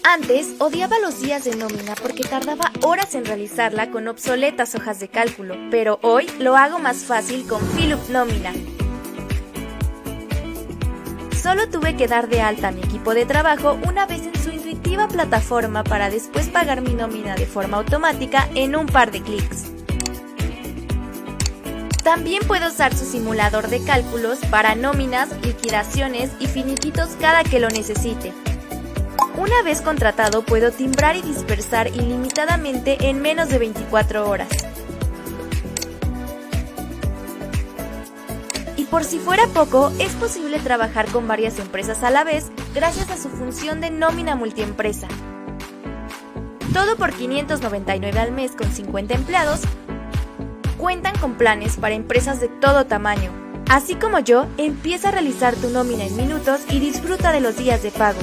Antes odiaba los días de nómina porque tardaba horas en realizarla con obsoletas hojas de cálculo, pero hoy lo hago más fácil con Filup Nómina. Solo tuve que dar de alta a mi equipo de trabajo una vez en su intuitiva plataforma para después pagar mi nómina de forma automática en un par de clics. También puedo usar su simulador de cálculos para nóminas, liquidaciones y finiquitos cada que lo necesite. Una vez contratado puedo timbrar y dispersar ilimitadamente en menos de 24 horas. Y por si fuera poco, es posible trabajar con varias empresas a la vez gracias a su función de nómina multiempresa. Todo por $599 al mes con 50 empleados. Cuentan con planes para empresas de todo tamaño. Así como yo, empieza a realizar tu nómina en minutos y disfruta de los días de pago.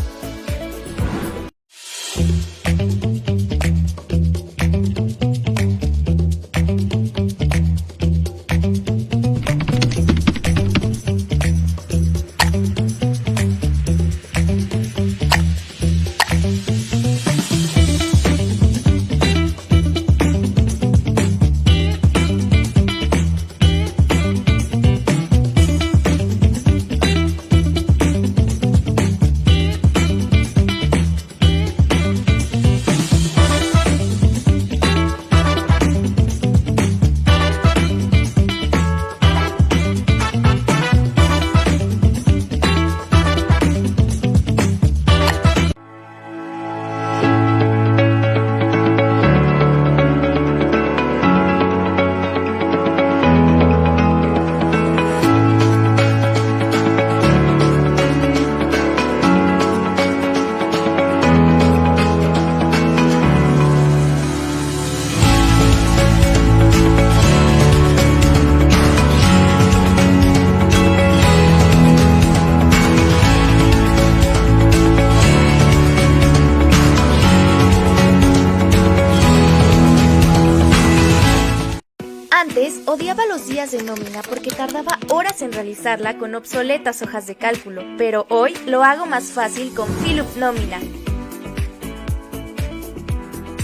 Antes odiaba los días de nómina porque tardaba horas en realizarla con obsoletas hojas de cálculo, pero hoy lo hago más fácil con Filup Nómina.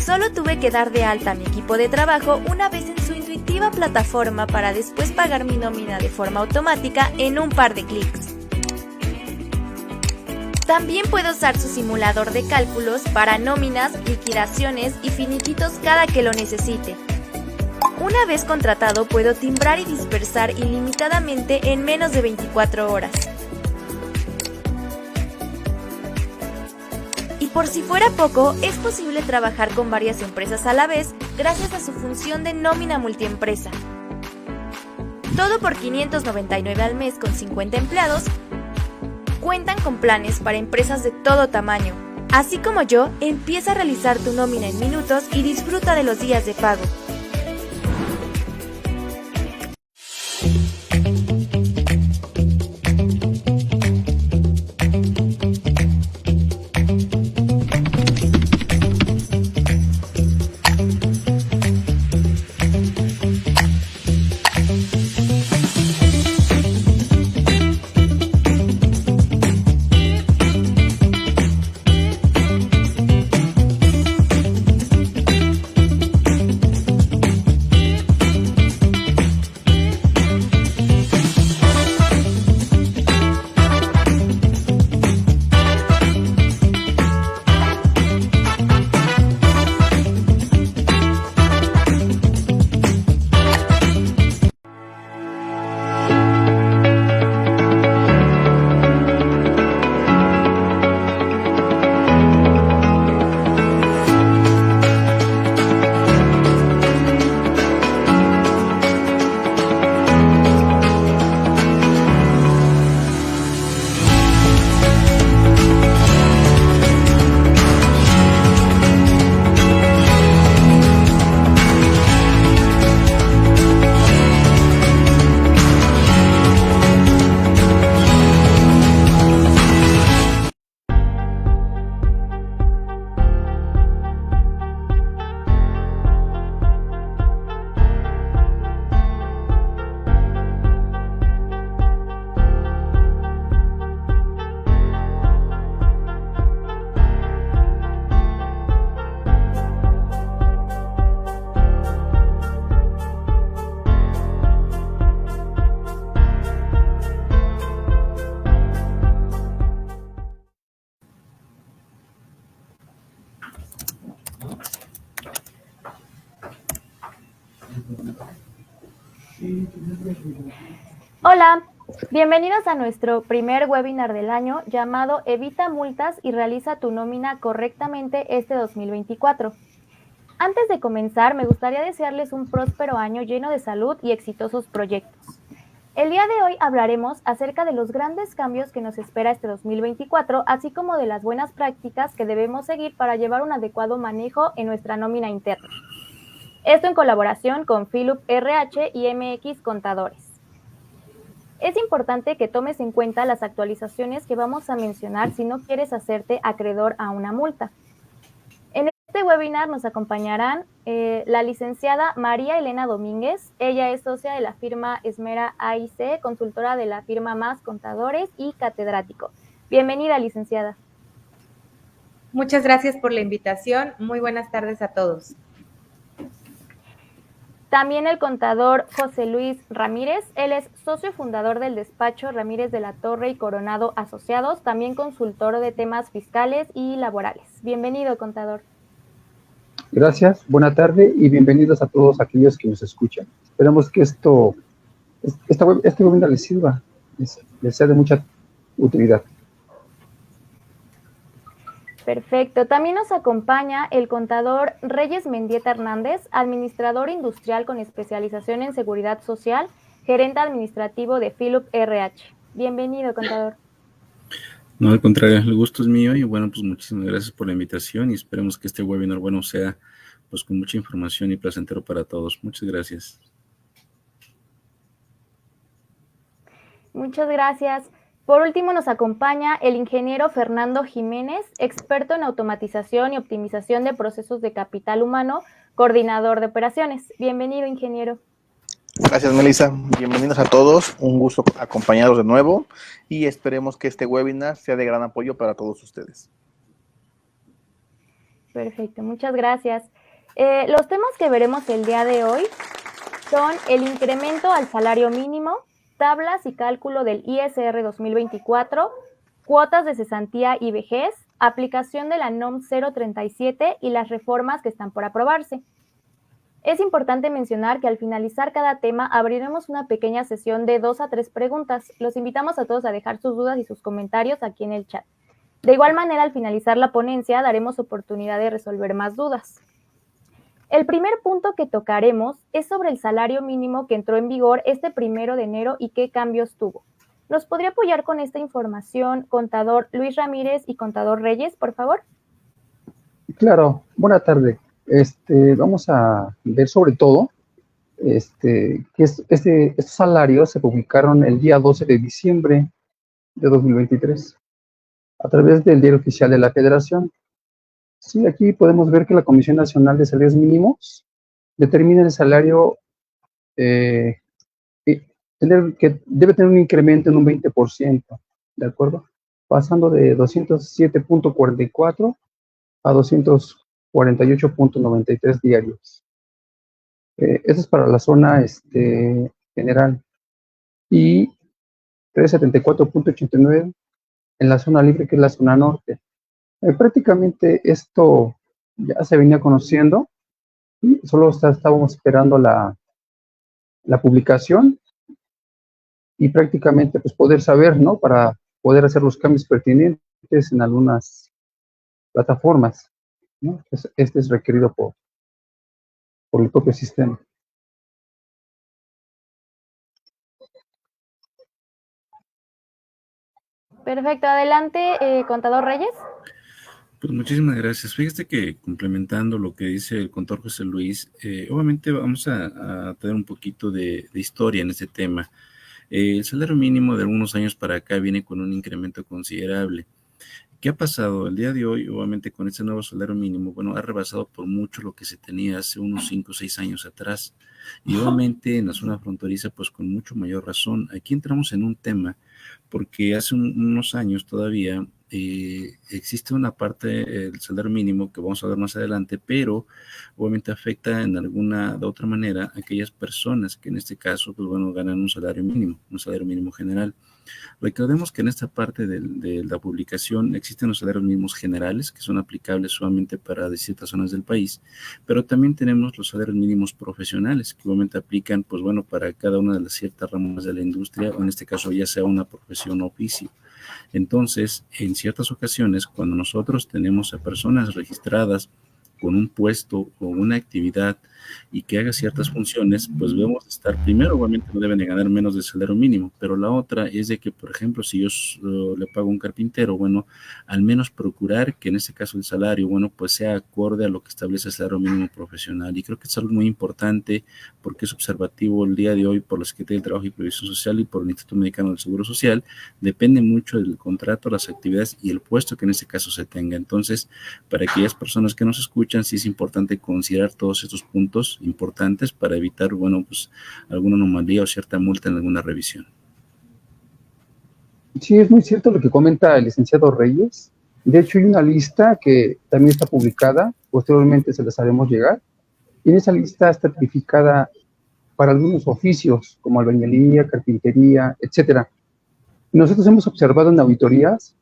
Solo tuve que dar de alta a mi equipo de trabajo una vez en su intuitiva plataforma para después pagar mi nómina de forma automática en un par de clics. También puedo usar su simulador de cálculos para nóminas, liquidaciones y finiquitos cada que lo necesite. Una vez contratado puedo timbrar y dispersar ilimitadamente en menos de 24 horas. Y por si fuera poco, es posible trabajar con varias empresas a la vez gracias a su función de nómina multiempresa. Todo por $599 al mes con 50 empleados. Cuentan con planes para empresas de todo tamaño. Así como yo, empieza a realizar tu nómina en minutos y disfruta de los días de pago. Hola, bienvenidos a nuestro primer webinar del año llamado Evita multas y realiza tu nómina correctamente este 2024. Antes de comenzar, me gustaría desearles un próspero año lleno de salud y exitosos proyectos. El día de hoy hablaremos acerca de los grandes cambios que nos espera este 2024, así como de las buenas prácticas que debemos seguir para llevar un adecuado manejo en nuestra nómina interna. Esto en colaboración con Philip RH y MX Contadores. Es importante que tomes en cuenta las actualizaciones que vamos a mencionar si no quieres hacerte acreedor a una multa. En este webinar nos acompañarán la licenciada María Elena Domínguez. Ella es socia de la firma Esmera AIC, consultora de la firma Más Contadores y catedrático. Bienvenida, licenciada. Muchas gracias por la invitación. Muy buenas tardes a todos. También el contador José Luis Ramírez. Él es socio fundador del despacho Ramírez de la Torre y Coronado Asociados, también consultor de temas fiscales y laborales. Bienvenido, contador. Gracias, buena tarde y bienvenidos a todos aquellos que nos escuchan. Esperamos que este webinar les sirva, les sea de mucha utilidad. Perfecto. También nos acompaña el contador Reyes Mendieta Hernández, administrador industrial con especialización en seguridad social, gerente administrativo de Philip RH. Bienvenido, contador. No, al contrario, el gusto es mío y bueno, pues muchísimas gracias por la invitación y esperemos que este webinar, bueno, sea pues con mucha información y placentero para todos. Muchas gracias. Muchas gracias. Por último, nos acompaña el ingeniero Fernando Jiménez, experto en automatización y optimización de procesos de capital humano, coordinador de operaciones. Bienvenido, ingeniero. Gracias, Melissa. Bienvenidos a todos. Un gusto acompañarlos de nuevo y esperemos que este webinar sea de gran apoyo para todos ustedes. Perfecto, muchas gracias. Los temas que veremos el día de hoy son el incremento al salario mínimo, tablas y cálculo del ISR 2024, cuotas de cesantía y vejez, aplicación de la NOM 037 y las reformas que están por aprobarse. Es importante mencionar que al finalizar cada tema abriremos una pequeña sesión de 2 a 3 preguntas. Los invitamos a todos a dejar sus dudas y sus comentarios aquí en el chat. De igual manera, al finalizar la ponencia, daremos oportunidad de resolver más dudas. El primer punto que tocaremos es sobre el salario mínimo que entró en vigor este 1 de enero y qué cambios tuvo. ¿Nos podría apoyar con esta información, contador Luis Ramírez y contador Reyes, por favor? Claro, buena tarde. Vamos a ver sobre todo que estos salarios se publicaron el día 12 de diciembre de 2023 a través del Diario Oficial de la Federación. Sí, aquí podemos ver que la Comisión Nacional de Salarios Mínimos determina el salario que debe tener un incremento en un 20%, ¿de acuerdo? Pasando de 207.44 a 248.93 diarios. Eso es para la zona general. Y 374.89 en la zona libre, que es la zona norte. Prácticamente esto ya se venía conociendo y solo estábamos esperando la publicación y prácticamente pues poder saber, ¿no? Para poder hacer los cambios pertinentes en algunas plataformas, ¿no? Este es requerido por el propio sistema. Perfecto, adelante, contador Reyes. Pues muchísimas gracias. Fíjate que complementando lo que dice el contador José Luis, obviamente vamos a tener un poquito de historia en este tema. El salario mínimo de algunos años para acá viene con un incremento considerable. ¿Qué ha pasado? El día de hoy, obviamente, con este nuevo salario mínimo, bueno, ha rebasado por mucho lo que se tenía hace unos 5 o 6 años atrás. Y obviamente en la zona fronteriza, pues con mucho mayor razón. Aquí entramos en un tema, porque hace unos años todavía existe una parte, el salario mínimo, que vamos a ver más adelante, pero obviamente afecta en alguna de otra manera a aquellas personas que en este caso, pues bueno, ganan un salario mínimo general. Recordemos que en esta parte de la publicación existen los salarios mínimos generales que son aplicables solamente para ciertas zonas del país, pero también tenemos los salarios mínimos profesionales que obviamente aplican, pues bueno, para cada una de las ciertas ramas de la industria, o en este caso ya sea una profesión o oficio. Entonces, en ciertas ocasiones, cuando nosotros tenemos a personas registradas con un puesto o una actividad y que haga ciertas funciones, pues debemos estar, primero, obviamente no deben de ganar menos del salario mínimo, pero la otra es de que, por ejemplo, si yo le pago a un carpintero, bueno, al menos procurar que en este caso el salario, bueno, pues sea acorde a lo que establece el salario mínimo profesional. Y creo que es algo muy importante porque es observativo el día de hoy por la Secretaría del Trabajo y Previsión Social y por el Instituto Mexicano del Seguro Social. Depende mucho del contrato, las actividades y el puesto que en este caso se tenga. Entonces, para aquellas personas que nos escuchan, sí es importante considerar todos estos puntos importantes para evitar, bueno, pues alguna anomalía o cierta multa en alguna revisión. Sí, es muy cierto lo que comenta el licenciado Reyes. De hecho, hay una lista que también está publicada, posteriormente se las haremos llegar, y en esa lista está tipificada para algunos oficios, como albañilería, carpintería, etcétera. Nosotros hemos observado en auditorías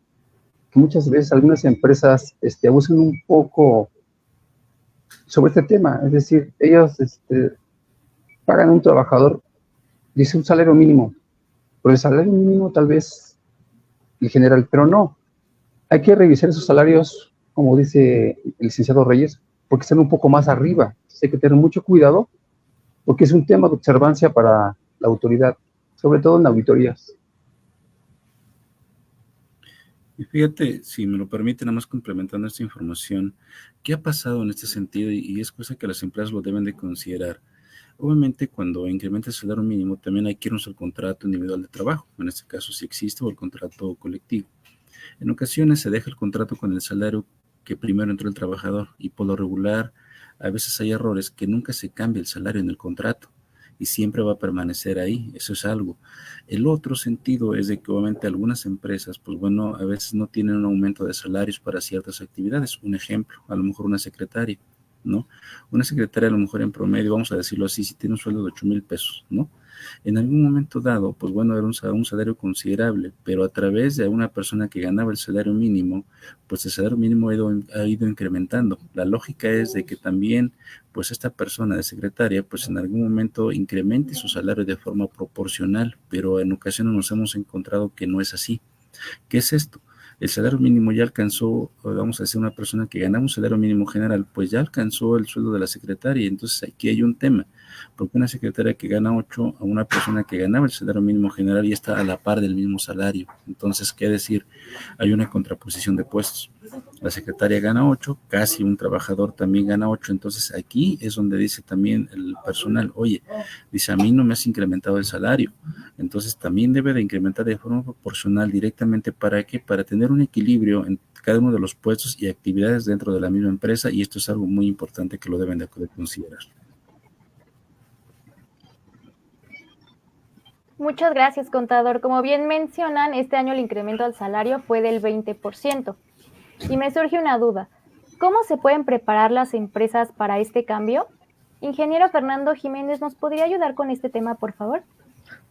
que muchas veces algunas empresas abusan un poco sobre este tema, es decir, ellos pagan a un trabajador, dice un salario mínimo, pero el salario mínimo tal vez el general, pero no, hay que revisar esos salarios, como dice el licenciado Reyes, porque están un poco más arriba, entonces hay que tener mucho cuidado, porque es un tema de observancia para la autoridad, sobre todo en auditorías. Y fíjate, si me lo permite, nada más complementando esta información, ¿qué ha pasado en este sentido? Y es cosa que las empresas lo deben de considerar. Obviamente, cuando incrementa el salario mínimo, también hay que irnos al contrato individual de trabajo, en este caso si existe, o el contrato colectivo. En ocasiones se deja el contrato con el salario que primero entró el trabajador, y por lo regular, a veces hay errores que nunca se cambia el salario en el contrato y siempre va a permanecer ahí, eso es algo. El otro sentido es de que obviamente algunas empresas, pues bueno, a veces no tienen un aumento de salarios para ciertas actividades. Un ejemplo, a lo mejor una secretaria, ¿no? Una secretaria a lo mejor en promedio, vamos a decirlo así, si tiene un sueldo de 8,000 pesos, ¿no? En algún momento dado, pues bueno, era un salario considerable, pero a través de una persona que ganaba el salario mínimo, pues el salario mínimo ha ido incrementando. La lógica es de que también, pues esta persona de secretaria, pues en algún momento incremente su salario de forma proporcional, pero en ocasiones nos hemos encontrado que no es así. ¿Qué es esto? El salario mínimo ya alcanzó, vamos a decir, una persona que ganaba un salario mínimo general, pues ya alcanzó el sueldo de la secretaria. Entonces aquí hay un tema, porque una secretaria que gana 8 a una persona que ganaba el salario mínimo general ya está a la par del mismo salario. Entonces, ¿qué decir? Hay una contraposición de puestos. La secretaria gana 8, casi un trabajador también gana 8. Entonces aquí es donde dice también el personal, oye, dice, a mí no me has incrementado el salario. Entonces también debe de incrementar de forma proporcional directamente. ¿Para qué? Para tener un equilibrio en cada uno de los puestos y actividades dentro de la misma empresa, y esto es algo muy importante que lo deben de considerar. Muchas gracias, contador. Como bien mencionan, este año el incremento al salario fue del 20%. Y me surge una duda. ¿Cómo se pueden preparar las empresas para este cambio? Ingeniero Fernando Jiménez, ¿nos podría ayudar con este tema, por favor?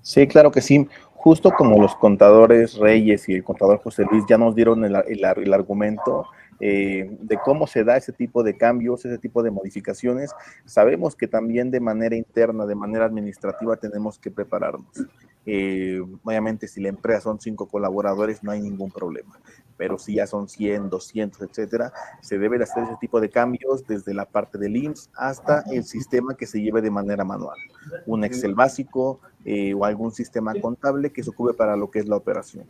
Sí, claro que sí. Justo como los contadores Reyes y el contador José Luis ya nos dieron el argumento de cómo se da ese tipo de cambios, ese tipo de modificaciones, sabemos que también de manera interna, de manera administrativa, tenemos que prepararnos. Obviamente, si la empresa son 5 colaboradores, no hay ningún problema. Pero si ya son 100, 200, etcétera, se debe de hacer ese tipo de cambios desde la parte del IMSS hasta el sistema que se lleve de manera manual. Un Excel básico o algún sistema contable que se ocupe para lo que es la operación.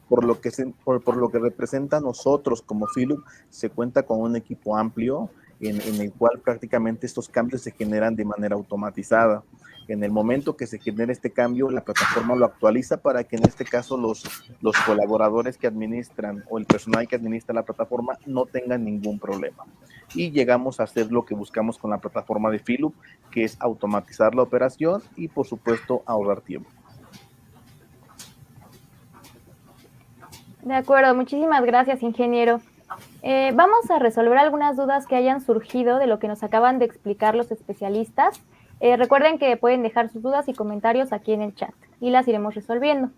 Por lo que representa nosotros como Filup, se cuenta con un equipo amplio en el cual prácticamente estos cambios se generan de manera automatizada. En el momento que se genera este cambio, la plataforma lo actualiza para que en este caso los colaboradores que administran o el personal que administra la plataforma no tengan ningún problema. Y llegamos a hacer lo que buscamos con la plataforma de Filup, que es automatizar la operación y, por supuesto, ahorrar tiempo. De acuerdo, muchísimas gracias, ingeniero. Vamos a resolver algunas dudas que hayan surgido de lo que nos acaban de explicar los especialistas. Recuerden que pueden dejar sus dudas y comentarios aquí en el chat y las iremos resolviendo.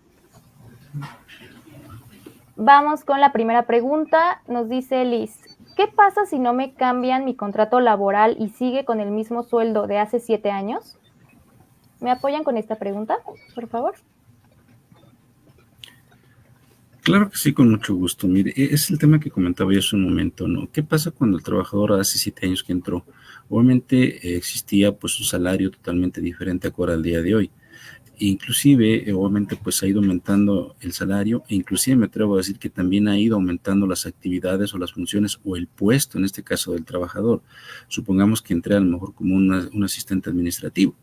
Vamos con la primera pregunta. Nos dice Liz, ¿qué pasa si no me cambian mi contrato laboral y sigue con el mismo sueldo de hace 7 años? ¿Me apoyan con esta pregunta, por favor? Claro que sí, con mucho gusto. Mire, es el tema que comentaba yo hace un momento, ¿no? ¿Qué pasa cuando el trabajador hace 7 años que entró? Obviamente existía pues un salario totalmente diferente acorde al día de hoy. Inclusive, obviamente, pues ha ido aumentando el salario e inclusive me atrevo a decir que también ha ido aumentando las actividades o las funciones o el puesto, en este caso del trabajador. Supongamos que entré a lo mejor como un asistente administrativo.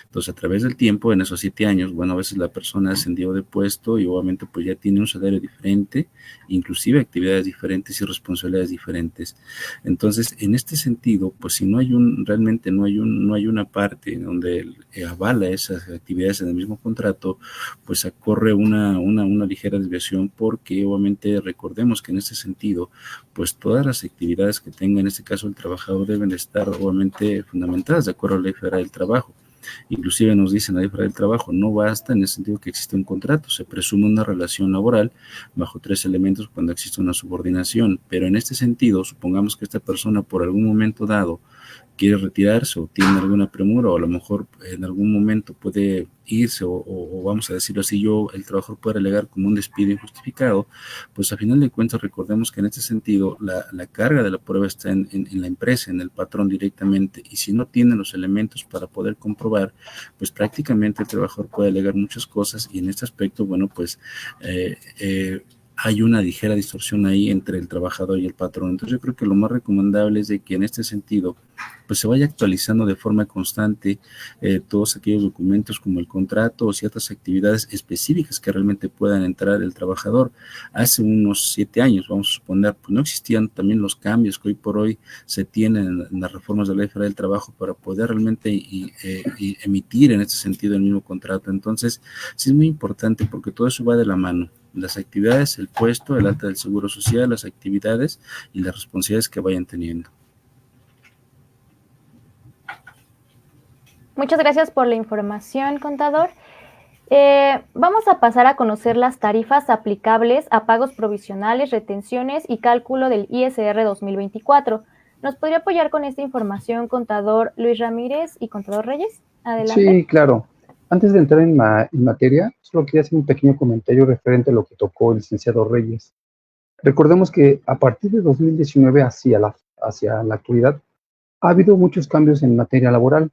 Entonces, a través del tiempo, en esos 7 años, bueno, a veces la persona ascendió de puesto y obviamente pues ya tiene un salario diferente, inclusive actividades diferentes y responsabilidades diferentes. Entonces, en este sentido, pues si no hay realmente no hay una parte donde avala esas actividades en el mismo contrato, pues ocurre una ligera desviación porque obviamente recordemos que en este sentido, pues todas las actividades que tenga en este caso el trabajador deben de estar obviamente fundamentadas de acuerdo a la Ley Federal del Trabajo. Inclusive nos dicen la Ley Federal del Trabajo, no basta en el sentido que existe un contrato, se presume una relación laboral bajo 3 elementos cuando existe una subordinación, pero en este sentido, supongamos que esta persona por algún momento dado quiere retirarse o tiene alguna premura o a lo mejor en algún momento puede irse o vamos a decirlo así, el trabajador puede alegar como un despido injustificado, pues a final de cuentas recordemos que en este sentido la carga de la prueba está en la empresa, en el patrón directamente y si no tiene los elementos para poder comprobar, pues prácticamente el trabajador puede alegar muchas cosas y en este aspecto, bueno, pues hay una ligera distorsión ahí entre el trabajador y el patrón. Entonces yo creo que lo más recomendable es de que en este sentido pues se vaya actualizando de forma constante todos aquellos documentos como el contrato o ciertas actividades específicas que realmente puedan entrar el trabajador. Hace unos 7 años, vamos a suponer, pues no existían también los cambios que hoy por hoy se tienen en las reformas de la Ley Federal del Trabajo para poder realmente emitir en este sentido el mismo contrato. Entonces sí es muy importante porque todo eso va de la mano. Las actividades, el puesto, el alta del seguro social, las actividades y las responsabilidades que vayan teniendo. Muchas gracias por la información, contador. Vamos a pasar a conocer las tarifas aplicables a pagos provisionales, retenciones y cálculo del ISR 2024. ¿Nos podría apoyar con esta información, contador Luis Ramírez y contador Reyes? Adelante. Sí, claro. Antes de entrar en materia, solo quería hacer un pequeño comentario referente a lo que tocó el licenciado Reyes. Recordemos que a partir de 2019 hacia la actualidad ha habido muchos cambios en materia laboral.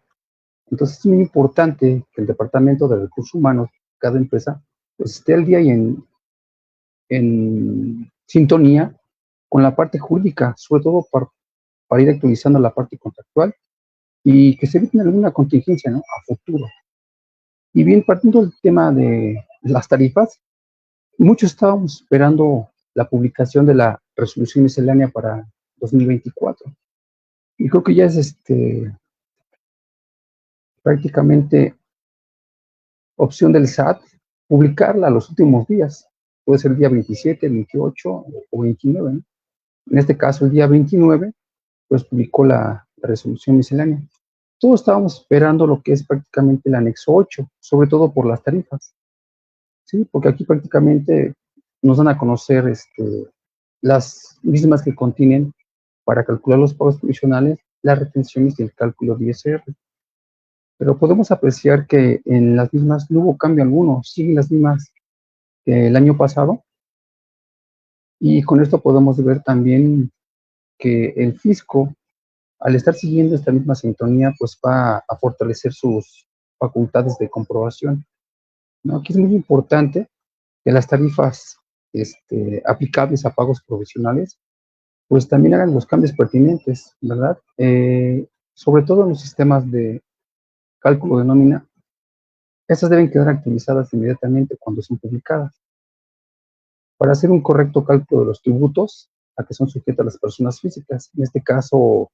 Entonces es muy importante que el Departamento de Recursos Humanos, cada empresa, pues esté al día y en sintonía con la parte jurídica, sobre todo para ir actualizando la parte contractual y que se eviten alguna contingencia, ¿no?, a futuro. Y bien, partiendo del tema de las tarifas, muchos estábamos esperando la publicación de la resolución miscelánea para 2024. Y creo que ya es prácticamente opción del SAT publicarla los últimos días. Puede ser el día 27, 28 o 29, ¿no? En este caso, el día 29, pues publicó la resolución miscelánea. Todos estábamos esperando lo que es prácticamente el anexo 8, sobre todo por las tarifas, ¿sí? Porque aquí prácticamente nos dan a conocer las mismas que contienen para calcular los pagos provisionales, las retenciones y el cálculo de ISR. Pero podemos apreciar que en las mismas no hubo cambio alguno, siguen las mismas que el año pasado. Y con esto podemos ver también que el fisco, al estar siguiendo esta misma sintonía, pues va a fortalecer sus facultades de comprobación, ¿no? Aquí es muy importante que las tarifas aplicables a pagos provisionales, pues también hagan los cambios pertinentes, ¿verdad? Sobre todo en los sistemas de cálculo de nómina, estas deben quedar actualizadas inmediatamente cuando son publicadas. Para hacer un correcto cálculo de los tributos a que son sujetas las personas físicas, en este caso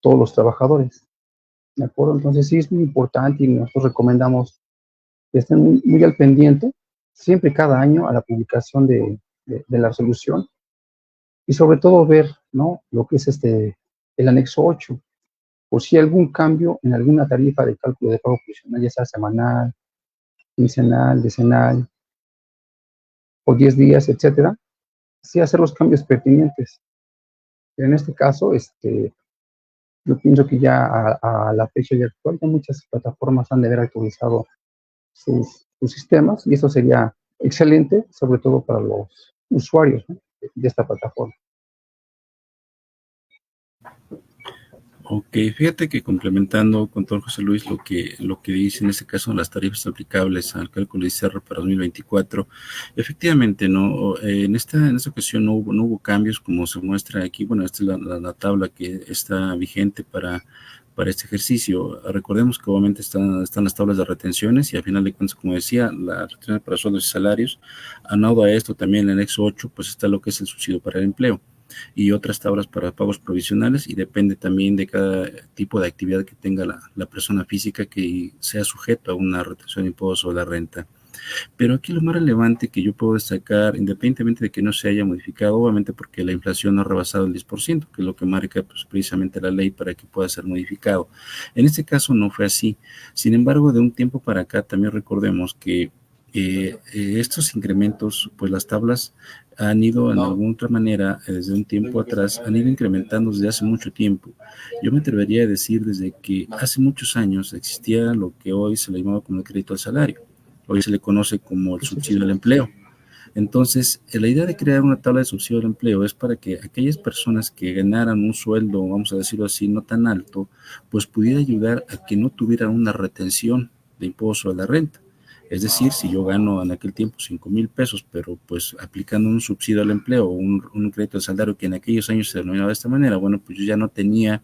todos los trabajadores, ¿de acuerdo? Entonces sí es muy importante y nosotros recomendamos que estén muy al pendiente, siempre cada año, a la publicación de de la resolución, y sobre todo ver, ¿no?, lo que es el anexo 8, por si hay algún cambio en alguna tarifa de cálculo de pago provisional, ya sea semanal, quincenal, decenal, o 10 días, etcétera, sí hacer los cambios pertinentes. En este caso, yo pienso que ya a la fecha ya actual, ya muchas plataformas han de haber actualizado sus sistemas, y eso sería excelente, sobre todo para los usuarios, ¿no?, de esta plataforma. Ok, fíjate que complementando con todo José Luis lo que dice en este caso las tarifas aplicables al cálculo de ICR para 2024, efectivamente, ¿no? En esta ocasión no hubo cambios como se muestra aquí. Bueno, esta es la tabla que está vigente para este ejercicio. Recordemos que obviamente están las tablas de retenciones, y al final de cuentas, como decía, la retención para sueldos y salarios. Aunado a esto, también en el anexo 8, pues está lo que es el subsidio para el empleo y otras tablas para pagos provisionales, y depende también de cada tipo de actividad que tenga la persona física que sea sujeto a una retención de impuestos sobre la renta. Pero aquí lo más relevante que yo puedo destacar, independientemente de que no se haya modificado, obviamente porque la inflación no ha rebasado el 10%, que es lo que marca pues, precisamente la ley para que pueda ser modificado. En este caso no fue así. Sin embargo, de un tiempo para acá también recordemos que estos incrementos, pues las tablas han ido en alguna otra manera, desde un tiempo atrás, han ido incrementando desde hace mucho tiempo. Yo me atrevería a decir desde que hace muchos años existía lo que hoy se le llamaba como el crédito al salario. Hoy se le conoce como el subsidio al empleo. Entonces, la idea de crear una tabla de subsidio al empleo es para que aquellas personas que ganaran un sueldo, vamos a decirlo así, no tan alto, pues pudiera ayudar a que no tuvieran una retención de impuesto a la renta. Es decir, si yo gano en aquel tiempo 5,000 pesos, pero pues aplicando un subsidio al empleo, un crédito de salario que en aquellos años se denominaba de esta manera, bueno, pues yo ya no tenía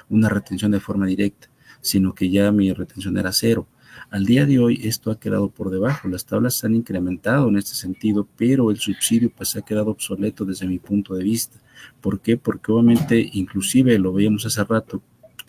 una retención de forma directa, sino que ya mi retención era cero. Al día de hoy esto ha quedado por debajo, las tablas se han incrementado en este sentido, pero el subsidio pues ha quedado obsoleto desde mi punto de vista. ¿Por qué? Porque obviamente, inclusive lo veíamos hace rato,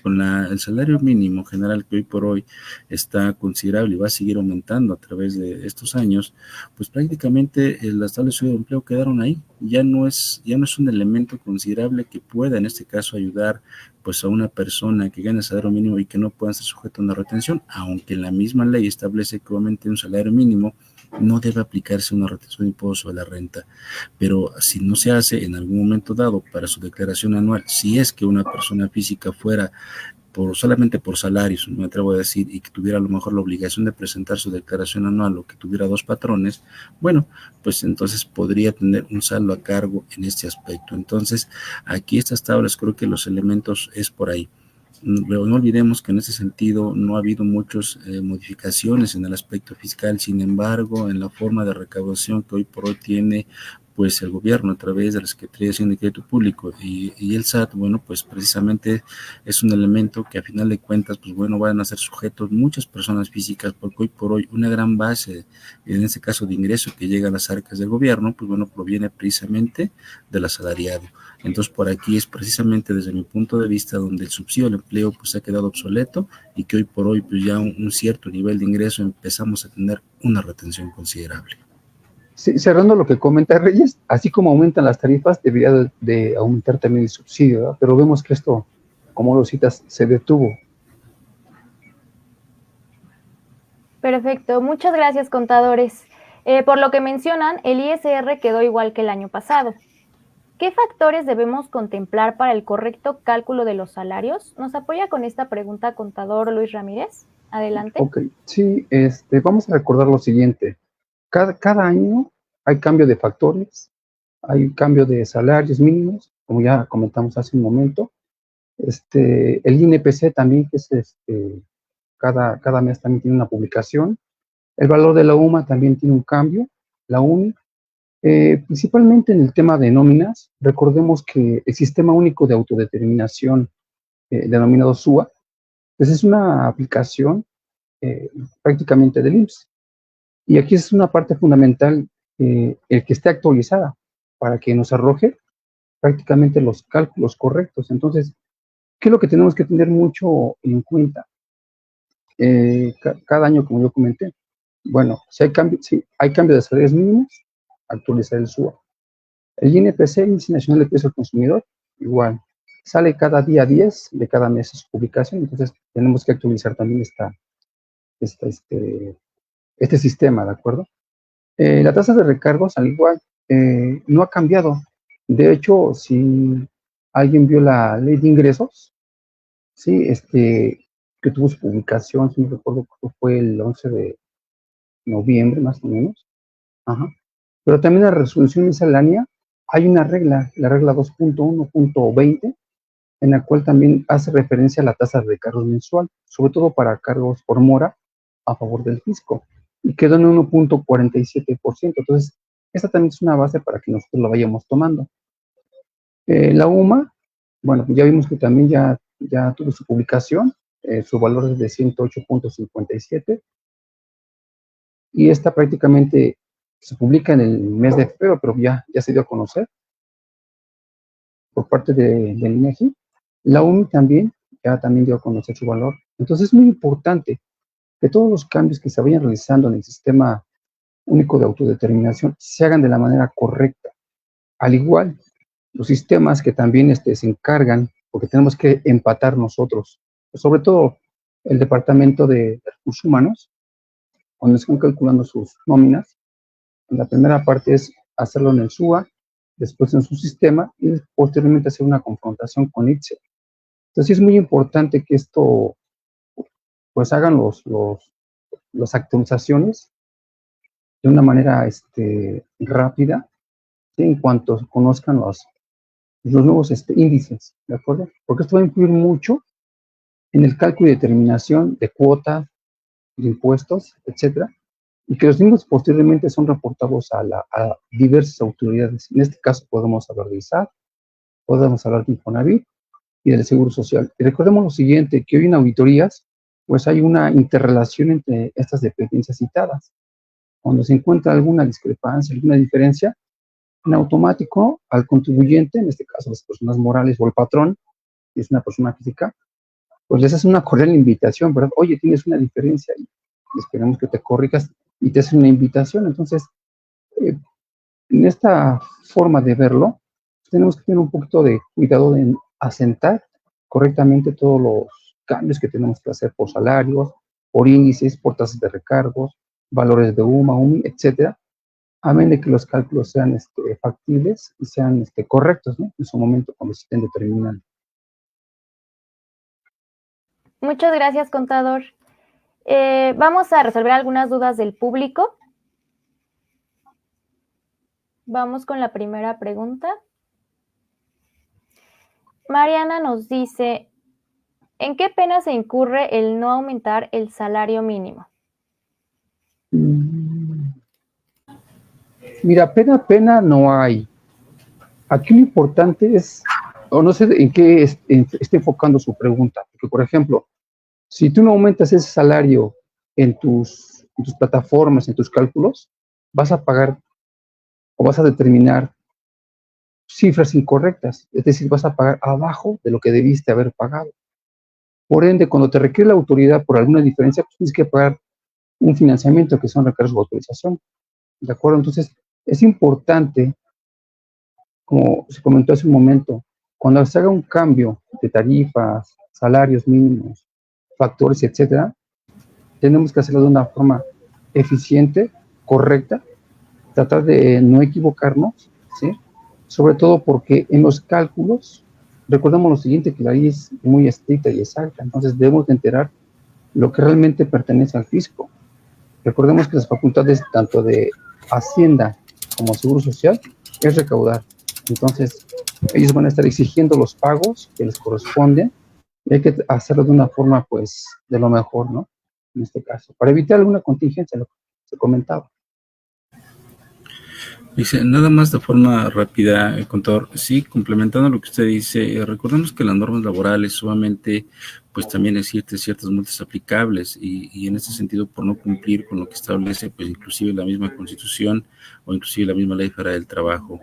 con el salario mínimo general que hoy por hoy está considerable y va a seguir aumentando a través de estos años, pues prácticamente las tablas de empleo quedaron ahí. Ya no es un elemento considerable que pueda en este caso ayudar pues a una persona que gane el salario mínimo y que no pueda ser sujeto a una retención, aunque la misma ley establece que obviamente un salario mínimo no debe aplicarse una retención de impuestos sobre la renta. Pero si no se hace en algún momento dado para su declaración anual, si es que una persona física fuera solamente por salarios, me atrevo a decir, y que tuviera a lo mejor la obligación de presentar su declaración anual, o que tuviera 2 patrones, bueno, pues entonces podría tener un saldo a cargo en este aspecto. Entonces, aquí estas tablas, creo que los elementos es por ahí. Pero no olvidemos que en ese sentido no ha habido muchas modificaciones en el aspecto fiscal. Sin embargo, en la forma de recaudación que hoy por hoy tiene pues el gobierno a través de la Secretaría de Hacienda y Crédito Público y el SAT, bueno, pues precisamente es un elemento que a final de cuentas, pues bueno, van a ser sujetos muchas personas físicas, porque hoy por hoy una gran base, en este caso de ingreso que llega a las arcas del gobierno, pues bueno, proviene precisamente del asalariado. Entonces, por aquí es precisamente desde mi punto de vista donde el subsidio al empleo pues ha quedado obsoleto, y que hoy por hoy pues ya un cierto nivel de ingreso empezamos a tener una retención considerable. Sí, cerrando lo que comenta Reyes, así como aumentan las tarifas, debería de aumentar también el subsidio, ¿verdad? Pero vemos que esto, como lo citas, se detuvo. Perfecto, muchas gracias, contadores. Por lo que mencionan, el ISR quedó igual que el año pasado. ¿Qué factores debemos contemplar para el correcto cálculo de los salarios? ¿Nos apoya con esta pregunta, contador Luis Ramírez? Adelante. Ok, sí, vamos a recordar lo siguiente. Cada año hay cambio de factores, hay cambio de salarios mínimos, como ya comentamos hace un momento. El INPC también, que es cada mes también tiene una publicación. El valor de la UMA también tiene un cambio, la UNI. Principalmente en el tema de nóminas, recordemos que el Sistema Único de Autodeterminación, denominado SUA, pues es una aplicación prácticamente del IMSS. Y aquí es una parte fundamental el que esté actualizada para que nos arroje prácticamente los cálculos correctos. Entonces, ¿qué es lo que tenemos que tener mucho en cuenta? Cada año, como yo comenté, bueno, si hay cambio de salarios mínimos, actualizar el SUA. El INPC, Índice Nacional de Precios al Consumidor, igual, sale cada día 10 de cada mes su publicación, entonces tenemos que actualizar también este sistema, ¿de acuerdo? La tasa de recargos, al igual, no ha cambiado. De hecho, si alguien vio la ley de ingresos, sí, que tuvo su publicación, si no recuerdo, fue el 11 de noviembre, más o menos. Ajá. Pero también la resolución miscelánea, hay una regla, la regla 2.1.20, en la cual también hace referencia a la tasa de recargos mensual, sobre todo para cargos por mora a favor del fisco, y quedó en 1.47%. Entonces, esta también es una base para que nosotros lo vayamos tomando. La UMA, bueno, ya vimos que también ya tuvo su publicación, su valor es de 108.57, y esta prácticamente se publica en el mes de febrero, pero ya se dio a conocer por parte del INEGI. La UMI también dio a conocer su valor. Entonces es muy importante que todos los cambios que se vayan realizando en el sistema único de autodeterminación se hagan de la manera correcta. Al igual, los sistemas que también se encargan, porque tenemos que empatar nosotros, sobre todo el Departamento de Recursos Humanos, cuando están calculando sus nóminas, la primera parte es hacerlo en el SUA, después en su sistema y posteriormente hacer una confrontación con ITSE. Entonces es muy importante que esto, pues hagan las actualizaciones de una manera rápida, ¿sí? En cuanto conozcan los nuevos índices, ¿de acuerdo? Porque esto va a influir mucho en el cálculo y determinación de cuotas, de impuestos, etcétera, y que los mismos posteriormente son reportados a diversas autoridades. En este caso podemos hablar de ISAT, podemos hablar de Infonavit y del Seguro Social. Y recordemos lo siguiente, que hoy en auditorías, pues hay una interrelación entre estas dependencias citadas. Cuando se encuentra alguna discrepancia, alguna diferencia, en automático al contribuyente, en este caso las personas morales o el patrón, si es una persona física, pues les hace una cordial invitación, ¿verdad? Oye, tienes una diferencia y esperemos que te corrijas y te hacen una invitación. Entonces, en esta forma de verlo, tenemos que tener un poquito de cuidado en asentar correctamente todos los cambios que tenemos que hacer por salarios, por índices, por tasas de recargos, valores de UMA, UMI, etcétera, a menos de que los cálculos sean factibles y sean correctos, ¿no? En su momento cuando se estén determinando. Muchas gracias, contador. Vamos a resolver algunas dudas del público. Vamos con la primera pregunta. Mariana nos dice, ¿en qué pena se incurre el no aumentar el salario mínimo? Mira, pena no hay. Aquí lo importante es, o no sé en qué está enfocando su pregunta, porque por ejemplo, si tú no aumentas ese salario en tus plataformas, en tus cálculos, vas a pagar o vas a determinar cifras incorrectas, es decir, vas a pagar abajo de lo que debiste haber pagado. Por ende, cuando te requiere la autoridad por alguna diferencia, pues tienes que pagar un financiamiento que son recargos de autorización. ¿De acuerdo? Entonces, es importante, como se comentó hace un momento, cuando se haga un cambio de tarifas, salarios mínimos, factores, etcétera, tenemos que hacerlo de una forma eficiente, correcta, tratar de no equivocarnos, ¿sí? Sobre todo porque en los cálculos, recordemos lo siguiente, que la ley es muy estricta y exacta, entonces debemos de enterar lo que realmente pertenece al fisco. Recordemos que las facultades tanto de Hacienda como Seguro Social es recaudar. Entonces, ellos van a estar exigiendo los pagos que les corresponden y hay que hacerlo de una forma, pues, de lo mejor, ¿no? En este caso, para evitar alguna contingencia, lo que se comentaba. Dice, nada más de forma rápida, contador, sí, complementando lo que usted dice, recordemos que las normas laborales sumamente pues también existen ciertas multas aplicables y en este sentido por no cumplir con lo que establece pues inclusive la misma Constitución o inclusive la misma Ley Federal del Trabajo.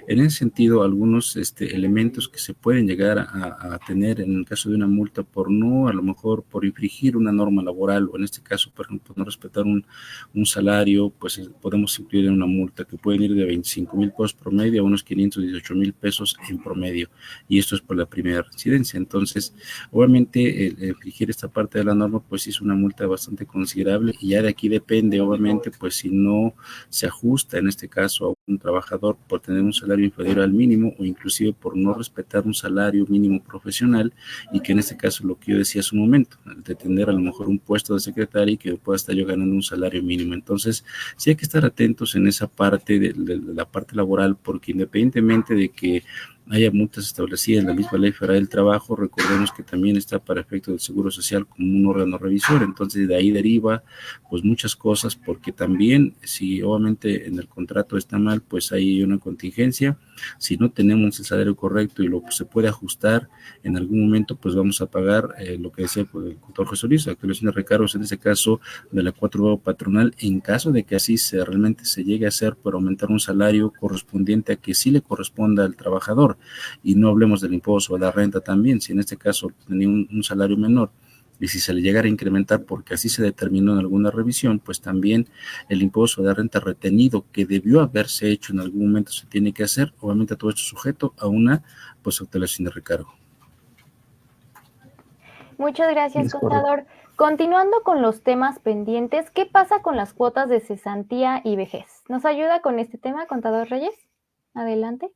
En ese sentido, algunos elementos que se pueden llegar a tener en el caso de una multa por no, a lo mejor por infringir una norma laboral o en este caso, por ejemplo, no respetar un salario, pues podemos incluir en una multa que pueden ir de 25,000 pesos promedio a unos 518,000 pesos en promedio, y esto es por la primera reincidencia. Entonces, obviamente, el infringir esta parte de la norma, pues es una multa bastante considerable, y ya de aquí depende, obviamente, pues si no se ajusta, en este caso, a un trabajador por tener un salario inferior al mínimo o inclusive por no respetar un salario mínimo profesional, y que en este caso lo que yo decía hace un momento, de tener a lo mejor un puesto de secretaria y que pueda estar yo ganando un salario mínimo. Entonces sí hay que estar atentos en esa parte de la parte laboral, porque independientemente de que haya multas establecidas en la misma Ley Federal del Trabajo, recordemos que también está para efecto del Seguro Social como un órgano revisor. Entonces de ahí deriva pues muchas cosas, porque también si obviamente en el contrato está mal, pues hay una contingencia. Si no tenemos el salario correcto y lo se puede ajustar en algún momento, pues vamos a pagar lo que decía pues, el doctor José Luis, actualización de recargos, en ese caso de la 4 patronal, en caso de que así realmente se llegue a hacer por aumentar un salario correspondiente a que sí le corresponda al trabajador. Y no hablemos del impuesto o de la renta también, si en este caso tenía un salario menor y si se le llegara a incrementar porque así se determinó en alguna revisión, pues también el impuesto de renta retenido que debió haberse hecho en algún momento se tiene que hacer, obviamente todo esto sujeto a una pues alteración de recargo. Muchas gracias, contador. Continuando con los temas pendientes, ¿qué pasa con las cuotas de cesantía y vejez? ¿Nos ayuda con este tema, contador Reyes? Adelante.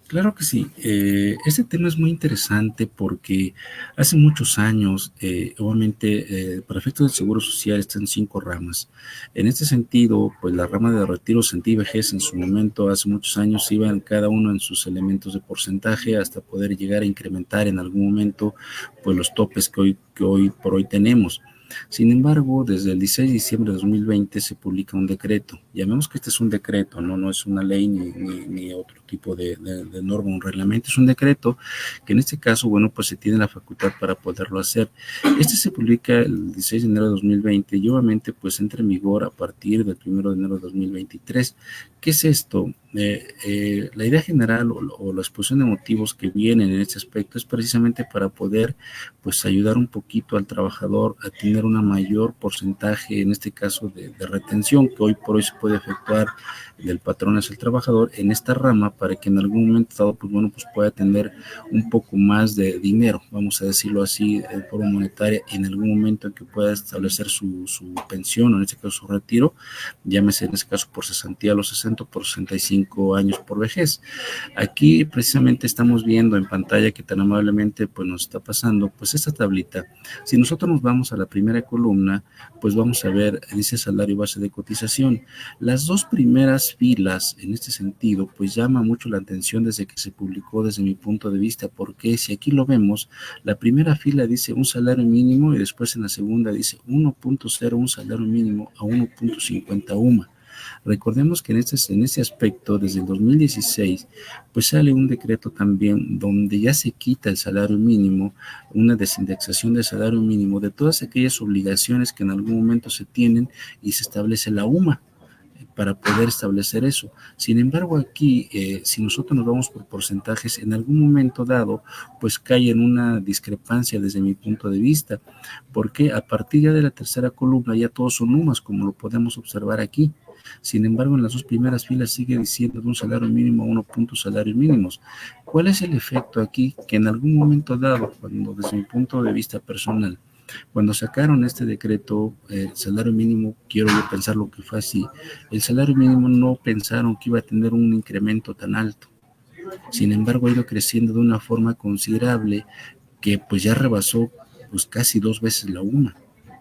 Claro que sí. Este tema es muy interesante porque hace muchos años, obviamente, para efectos del Seguro Social están 5 ramas. En este sentido, pues la rama de retiro, cesantía y vejez en su momento, hace muchos años, iban cada uno en sus elementos de porcentaje hasta poder llegar a incrementar en algún momento pues los topes que hoy por hoy tenemos. Sin embargo, desde el 16 de diciembre de 2020 se publica un decreto. Llamemos que este es un decreto, no es una ley ni otro tipo de norma, un reglamento, es un decreto que en este caso, bueno, pues se tiene la facultad para poderlo hacer. Este se publica el 16 de enero de 2020 y obviamente pues entra en vigor a partir del 1 de enero de 2023. ¿Qué es esto? La idea general o la exposición de motivos que vienen en este aspecto es precisamente para poder pues ayudar un poquito al trabajador a tener una mayor porcentaje, en este caso de retención, que hoy por hoy se puede efectuar del patrón hacia el trabajador en esta rama, para que en algún momento dado pues bueno pues pueda tener un poco más de dinero, vamos a decirlo así, de forma monetaria, en algún momento en que pueda establecer su pensión o en este caso su retiro, llámese en este caso por cesantía a los 60, por 65 años por vejez. Aquí precisamente estamos viendo en pantalla que tan amablemente pues nos está pasando pues esta tablita. Si nosotros nos vamos a la primera columna, pues vamos a ver, dice salario base de cotización. Las 2 primeras filas en este sentido pues llama mucho la atención desde que se publicó, desde mi punto de vista, porque si aquí lo vemos, la primera fila dice un salario mínimo y después en la segunda dice 1.0 un salario mínimo a 1.50 UMA. Recordemos que en este aspecto, desde el 2016, pues sale un decreto también donde ya se quita el salario mínimo, una desindexación del salario mínimo de todas aquellas obligaciones que en algún momento se tienen y se establece la UMA para poder establecer eso. Sin embargo, aquí, si nosotros nos vamos por porcentajes, en algún momento dado, pues cae en una discrepancia desde mi punto de vista, porque a partir ya de la tercera columna ya todos son UMAs, como lo podemos observar aquí. Sin embargo, en las 2 primeras filas sigue diciendo de un salario mínimo a 1 punto salarios mínimos. ¿Cuál es el efecto aquí? Que en algún momento dado, cuando desde mi punto de vista personal, cuando sacaron este decreto, el salario mínimo, quiero yo pensar lo que fue así, el salario mínimo no pensaron que iba a tener un incremento tan alto. Sin embargo, ha ido creciendo de una forma considerable que pues ya rebasó pues casi 2 veces la UMA.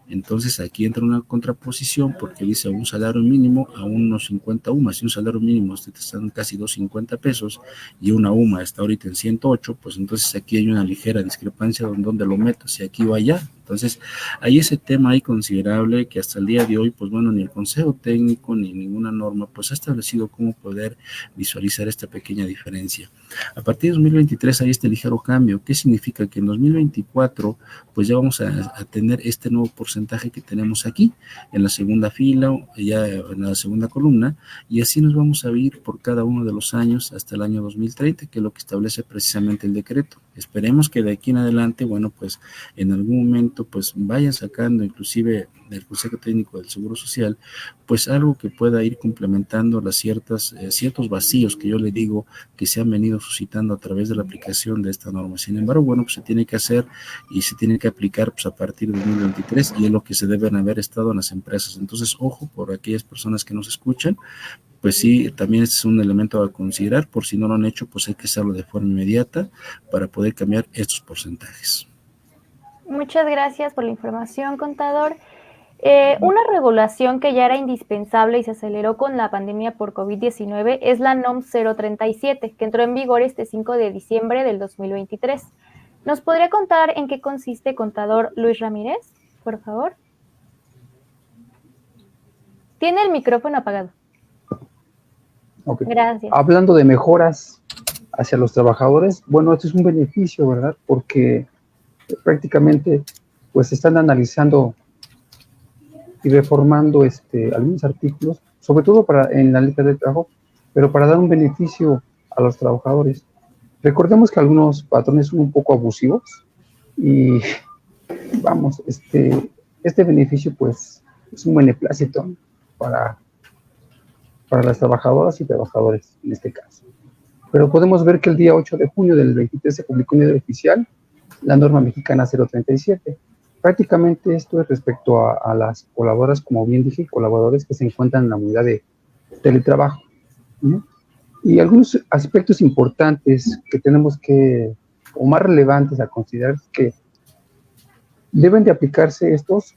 Entonces aquí entra una contraposición porque dice un salario mínimo a unos 50 UMAs. Si un salario mínimo está en casi 250 pesos y una UMA está ahorita en 108, pues entonces aquí hay una ligera discrepancia donde lo meto, si aquí o allá, Entonces, hay ese tema ahí considerable que hasta el día de hoy, pues bueno, ni el Consejo Técnico ni ninguna norma, pues ha establecido cómo poder visualizar esta pequeña diferencia. A partir de 2023 hay este ligero cambio. ¿Qué significa? Que en 2024, pues ya vamos a tener este nuevo porcentaje que tenemos aquí, en la segunda fila, ya en la segunda columna, y así nos vamos a ir por cada uno de los años hasta el año 2030, que es lo que establece precisamente el decreto. Esperemos que de aquí en adelante, bueno, pues en algún momento, pues vayan sacando, inclusive del Consejo Técnico del Seguro Social, pues algo que pueda ir complementando las ciertos vacíos que yo le digo que se han venido suscitando a través de la aplicación de esta norma. Sin embargo, bueno, pues se tiene que hacer y se tiene que aplicar pues a partir de 2023 y es lo que se deben haber estado en las empresas. Entonces, ojo por aquellas personas que nos escuchan, pues sí, también este es un elemento a considerar. Por si no lo han hecho, pues hay que hacerlo de forma inmediata para poder cambiar estos porcentajes. Muchas gracias por la información, contador. Una regulación que ya era indispensable y se aceleró con la pandemia por COVID-19 es la NOM 037, que entró en vigor este 5 de diciembre del 2023. ¿Nos podría contar en qué consiste, contador Luis Ramírez, por favor? Tiene el micrófono apagado. Okay. Gracias. Hablando de mejoras hacia los trabajadores, bueno, esto es un beneficio, ¿verdad? Porque prácticamente pues están analizando y reformando algunos artículos, sobre todo en la ley de trabajo, pero para dar un beneficio a los trabajadores. Recordemos que algunos patrones son un poco abusivos y vamos, este beneficio pues es un beneplácito para las trabajadoras y trabajadores en este caso. Pero podemos ver que el día 8 de junio del 23 se publicó en el oficial la norma mexicana 037. Prácticamente esto es respecto a las colaboradoras, como bien dije, colaboradores que se encuentran en la unidad de teletrabajo, ¿no? Y algunos aspectos importantes que tenemos que, o más relevantes a considerar, es que deben de aplicarse estos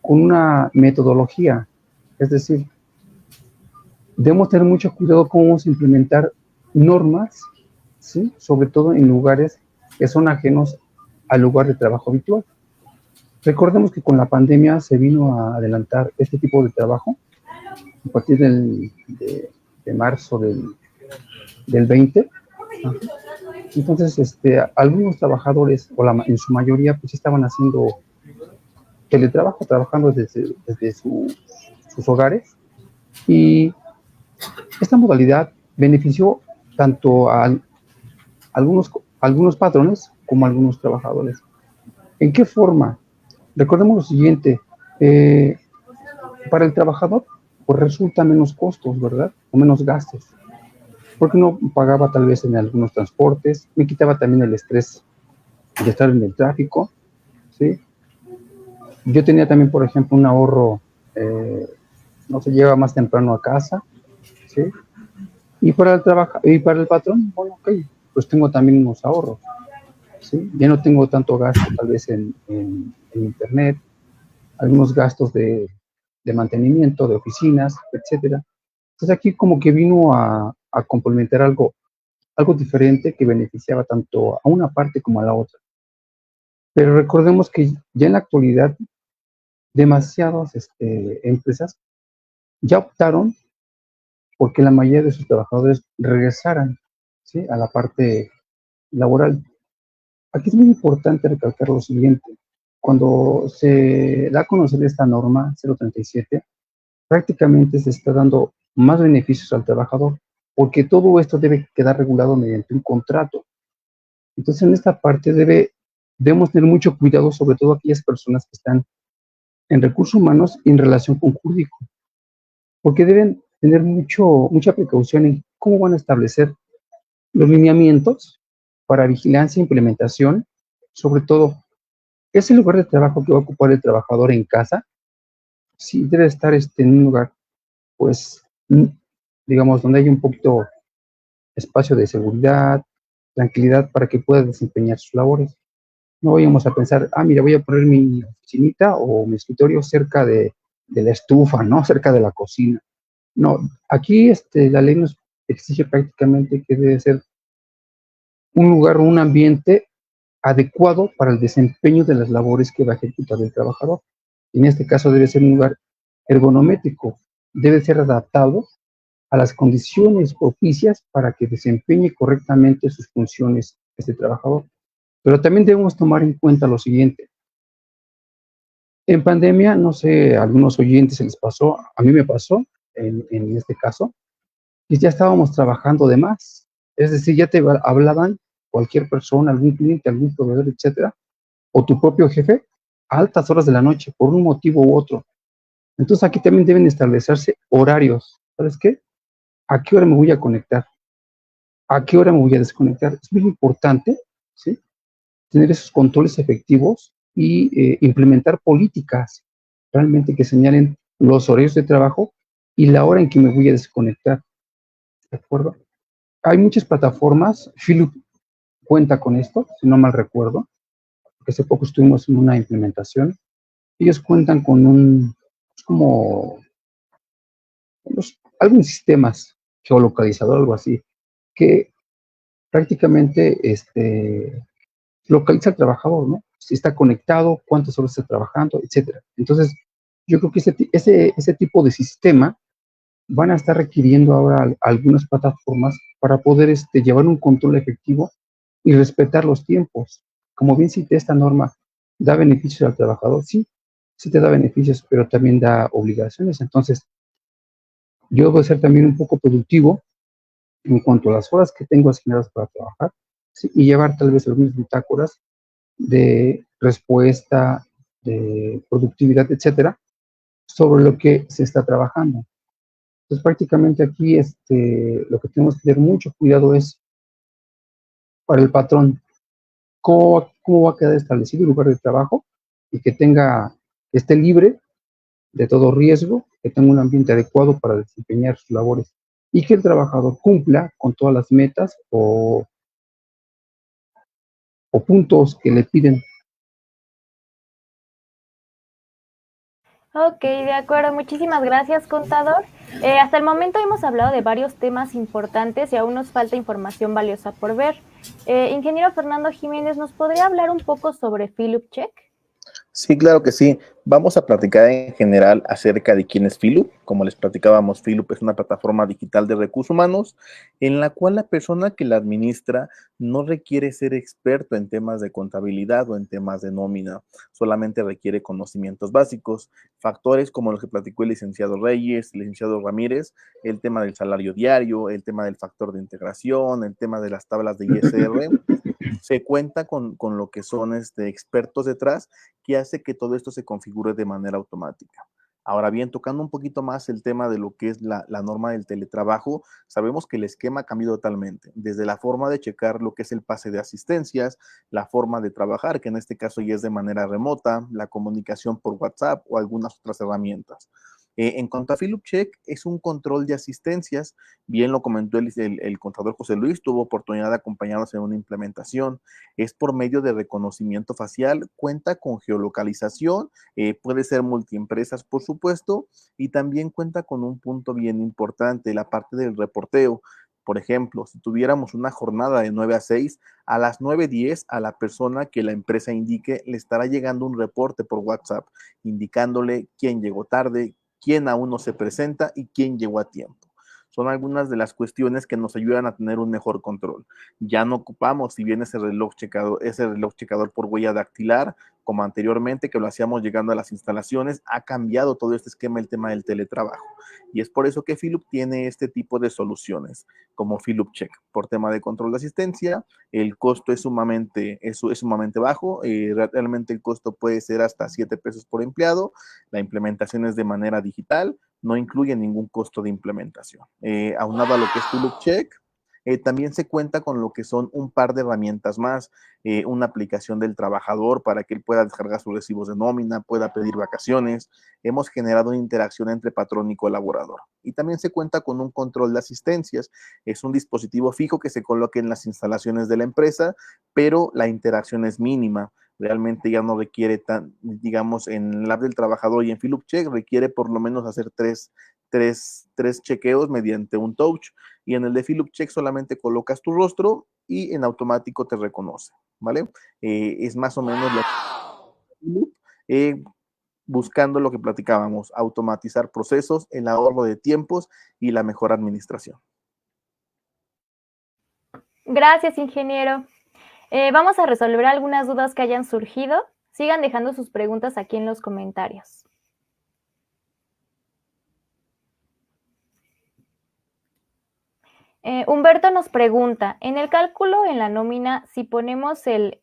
con una metodología, es decir, debemos tener mucho cuidado cómo vamos a implementar normas, ¿sí? Sobre todo en lugares que son ajenos al lugar de trabajo habitual. Recordemos que con la pandemia se vino a adelantar este tipo de trabajo a partir de marzo del 20. Entonces, algunos trabajadores, en su mayoría, pues estaban haciendo teletrabajo, trabajando desde sus hogares, y esta modalidad benefició tanto a algunos patrones como a algunos trabajadores. ¿En qué forma? Recordemos lo siguiente, para el trabajador pues resulta menos costos, ¿verdad? O menos gastos, porque no pagaba tal vez en algunos transportes, me quitaba también el estrés de estar en el tráfico, ¿sí? Yo tenía también, por ejemplo, un ahorro, no se lleva más temprano a casa, ¿sí? Y para el patrón, bueno, ok, pues tengo también unos ahorros, ¿sí? Ya no tengo tanto gasto tal vez en internet, algunos gastos de mantenimiento, de oficinas, etcétera. Entonces aquí como que vino a complementar algo diferente que beneficiaba tanto a una parte como a la otra. Pero recordemos que ya en la actualidad demasiadas empresas ya optaron porque la mayoría de sus trabajadores regresaran, ¿sí?, a la parte laboral. Aquí es muy importante recalcar lo siguiente. Cuando se da a conocer esta norma 037, prácticamente se está dando más beneficios al trabajador, porque todo esto debe quedar regulado mediante un contrato. Entonces, en esta parte debemos tener mucho cuidado, sobre todo aquellas personas que están en recursos humanos y en relación con jurídico, porque deben tener mucha precaución en cómo van a establecer los lineamientos para vigilancia e implementación. Sobre todo, ¿es el lugar de trabajo que va a ocupar el trabajador en casa? Sí, debe estar en un lugar, pues, digamos, donde haya un poquito espacio de seguridad, tranquilidad para que pueda desempeñar sus labores. No vayamos a pensar, mira, voy a poner mi oficinita o mi escritorio cerca de la estufa, ¿no? Cerca de la cocina. No, aquí la ley nos exige prácticamente que debe ser un lugar o un ambiente adecuado para el desempeño de las labores que va a ejecutar el trabajador. En este caso debe ser un lugar ergonométrico, debe ser adaptado a las condiciones propicias para que desempeñe correctamente sus funciones este trabajador. Pero también debemos tomar en cuenta lo siguiente. En pandemia, no sé, a algunos oyentes se les pasó, a mí me pasó en este caso, y ya estábamos trabajando de más. Es decir, ya te hablaban cualquier persona, algún cliente, algún proveedor, etcétera, o tu propio jefe, a altas horas de la noche, por un motivo u otro. Entonces aquí también deben establecerse horarios. ¿Sabes qué? ¿A qué hora me voy a conectar? ¿A qué hora me voy a desconectar? Es muy importante, ¿sí?, tener esos controles efectivos y implementar políticas realmente que señalen los horarios de trabajo y la hora en que me voy a desconectar. ¿De acuerdo? Hay muchas plataformas, Philip cuenta con esto, si no mal recuerdo, porque hace poco estuvimos en una implementación. Ellos cuentan con es como, algún sistemas geolocalizador, algo así, que prácticamente localiza al trabajador, ¿no? Si está conectado, cuántas horas está trabajando, etcétera. Entonces, yo creo que ese tipo de sistema van a estar requiriendo ahora algunas plataformas para poder llevar un control efectivo y respetar los tiempos. Como bien cité, esta norma da beneficios al trabajador, sí, sí te da beneficios, pero también da obligaciones. Entonces, yo debo ser también un poco productivo en cuanto a las horas que tengo asignadas para trabajar, ¿sí?, y llevar tal vez algunas bitácoras de respuesta, de productividad, etcétera, sobre lo que se está trabajando. Entonces, prácticamente aquí lo que tenemos que tener mucho cuidado es para el patrón, cómo va a quedar establecido el lugar de trabajo y que esté libre de todo riesgo, que tenga un ambiente adecuado para desempeñar sus labores y que el trabajador cumpla con todas las metas o puntos que le piden. Ok, de acuerdo. Muchísimas gracias, contador. Hasta el momento hemos hablado de varios temas importantes y aún nos falta información valiosa por ver. Ingeniero Fernando Jiménez, ¿nos podría hablar un poco sobre Philip Check? Sí, claro que sí. Vamos a platicar en general acerca de quién es Filup. Como les platicábamos, Filup es una plataforma digital de recursos humanos en la cual la persona que la administra no requiere ser experto en temas de contabilidad o en temas de nómina, solamente requiere conocimientos básicos, factores como los que platicó el licenciado Reyes, el licenciado Ramírez, el tema del salario diario, el tema del factor de integración, el tema de las tablas de ISR. Se cuenta con lo que son expertos detrás que hace que todo esto se configure de manera automática. Ahora bien, tocando un poquito más el tema de lo que es la norma del teletrabajo, sabemos que el esquema ha cambiado totalmente, desde la forma de checar lo que es el pase de asistencias, la forma de trabajar, que en este caso ya es de manera remota, la comunicación por WhatsApp o algunas otras herramientas. En cuanto a Philip Check, es un control de asistencias, bien lo comentó el contador José Luis, tuvo oportunidad de acompañarnos en una implementación, es por medio de reconocimiento facial, cuenta con geolocalización, puede ser multiempresas, por supuesto, y también cuenta con un punto bien importante, la parte del reporteo. Por ejemplo, si tuviéramos una jornada de 9 a 6, a las 9:10 a la persona que la empresa indique le estará llegando un reporte por WhatsApp indicándole quién llegó tarde, quién aún no se presenta y quién llegó a tiempo. Son algunas de las cuestiones que nos ayudan a tener un mejor control. Ya no ocupamos, si bien ese reloj checador por huella dactilar, como anteriormente, que lo hacíamos llegando a las instalaciones, ha cambiado todo este esquema, el tema del teletrabajo. Y es por eso que Philip tiene este tipo de soluciones, como Philip Check. Por tema de control de asistencia, el costo es sumamente bajo. Realmente el costo puede ser hasta 7 pesos por empleado. La implementación es de manera digital, no incluye ningún costo de implementación. Aunado a lo que es Philip Check, también se cuenta con lo que son un par de herramientas más, una aplicación del trabajador para que él pueda descargar sus recibos de nómina, pueda pedir vacaciones. Hemos generado una interacción entre patrón y colaborador. Y también se cuenta con un control de asistencias. Es un dispositivo fijo que se coloca en las instalaciones de la empresa, pero la interacción es mínima. Realmente ya no requiere digamos, en el app del trabajador y en Philip Check requiere por lo menos hacer tres chequeos mediante un touch, y en el de Philip Check solamente colocas tu rostro y en automático te reconoce. ¿vale? Es más o menos buscando lo que platicábamos, automatizar procesos, el ahorro de tiempos y la mejor administración. Gracias, ingeniero. Vamos a resolver algunas dudas que hayan surgido. Sigan dejando sus preguntas aquí en los comentarios. Humberto nos pregunta, en el cálculo en la nómina, si ponemos el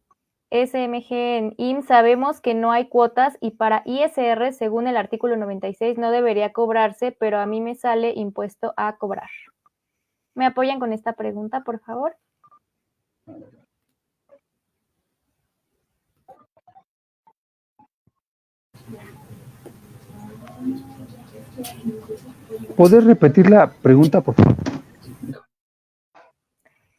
SMG en IMSS, sabemos que no hay cuotas y para ISR, según el artículo 96, no debería cobrarse, pero a mí me sale impuesto a cobrar. ¿Me apoyan con esta pregunta, por favor? ¿Puedes repetir la pregunta, por favor?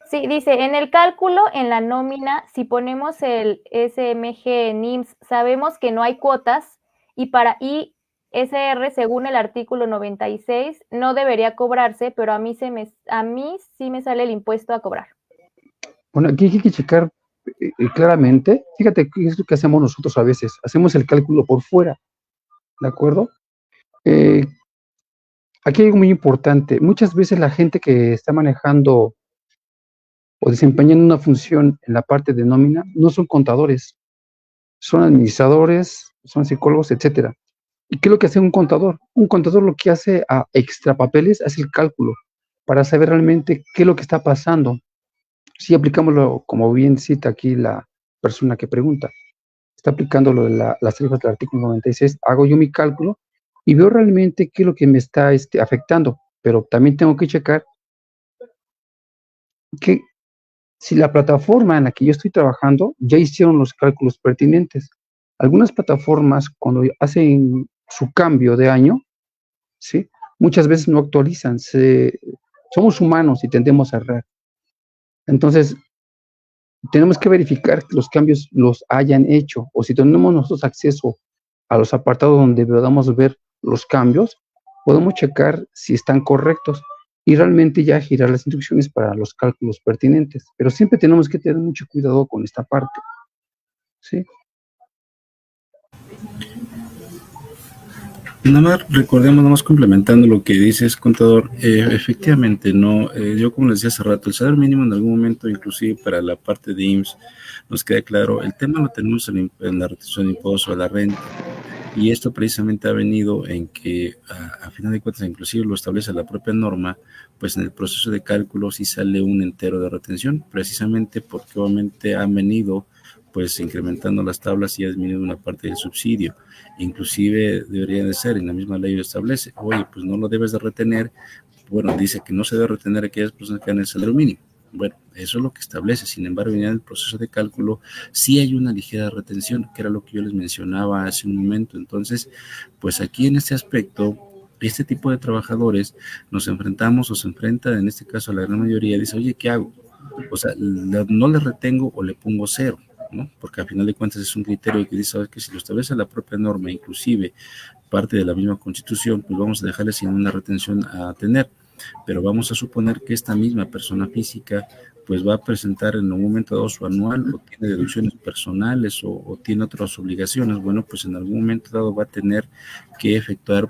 Sí, dice, en el cálculo, en la nómina, si ponemos el SMG en IMSS, sabemos que no hay cuotas y para ISR, según el artículo 96, no debería cobrarse, pero a mí sí me sale el impuesto a cobrar. Bueno, aquí hay que checar claramente. Fíjate qué es lo que hacemos nosotros a veces. Hacemos el cálculo por fuera, ¿de acuerdo? Aquí hay algo muy importante. Muchas veces la gente que está manejando o desempeñando una función en la parte de nómina no son contadores, son administradores, son psicólogos, etcétera. ¿Y qué es lo que hace un contador? Un contador lo que hace a extra papeles hace el cálculo para saber realmente qué es lo que está pasando. Si aplicámoslo, como bien cita aquí la persona que pregunta, está aplicando lo de las tarifas del artículo 96, hago yo mi cálculo y veo realmente qué es lo que me está afectando, pero también tengo que checar que si la plataforma en la que yo estoy trabajando ya hicieron los cálculos pertinentes. Algunas plataformas, cuando hacen su cambio de año, ¿sí? Muchas veces no actualizan. Somos humanos y tendemos a errar. Entonces, tenemos que verificar que los cambios los hayan hecho, o si tenemos nosotros acceso a los apartados donde podamos ver los cambios, podemos checar si están correctos y realmente ya girar las instrucciones para los cálculos pertinentes. Pero siempre tenemos que tener mucho cuidado con esta parte, ¿sí? Nada más recordemos, nada más complementando lo que dices, contador, efectivamente, no, yo como les decía hace rato, el salario mínimo en algún momento, inclusive para la parte de IMSS, nos queda claro, el tema lo tenemos en la retención de impuestos a la renta, y esto precisamente ha venido en que, a final de cuentas, inclusive lo establece la propia norma, pues en el proceso de cálculo sí sale un entero de retención, precisamente porque obviamente han venido pues incrementando las tablas y ha disminuido una parte del subsidio. Inclusive debería de ser, en la misma ley lo establece, oye, pues no lo debes de retener, bueno, dice que no se debe retener a aquellas personas que ganan el salario mínimo. Bueno, eso es lo que establece, sin embargo, en el proceso de cálculo sí hay una ligera retención, que era lo que yo les mencionaba hace un momento. Entonces, pues aquí en este aspecto, este tipo de trabajadores nos enfrentamos o se enfrenta, en este caso a la gran mayoría, dice, oye, ¿qué hago? O sea, no le retengo o le pongo cero, ¿no? Porque al final de cuentas es un criterio que dice, ¿sabes? Que si lo establece la propia norma, inclusive parte de la misma Constitución, pues vamos a dejarle sin una retención a tener. Pero vamos a suponer que esta misma persona física pues va a presentar en un momento dado su anual o tiene deducciones personales o tiene otras obligaciones, bueno, pues en algún momento dado va a tener que efectuar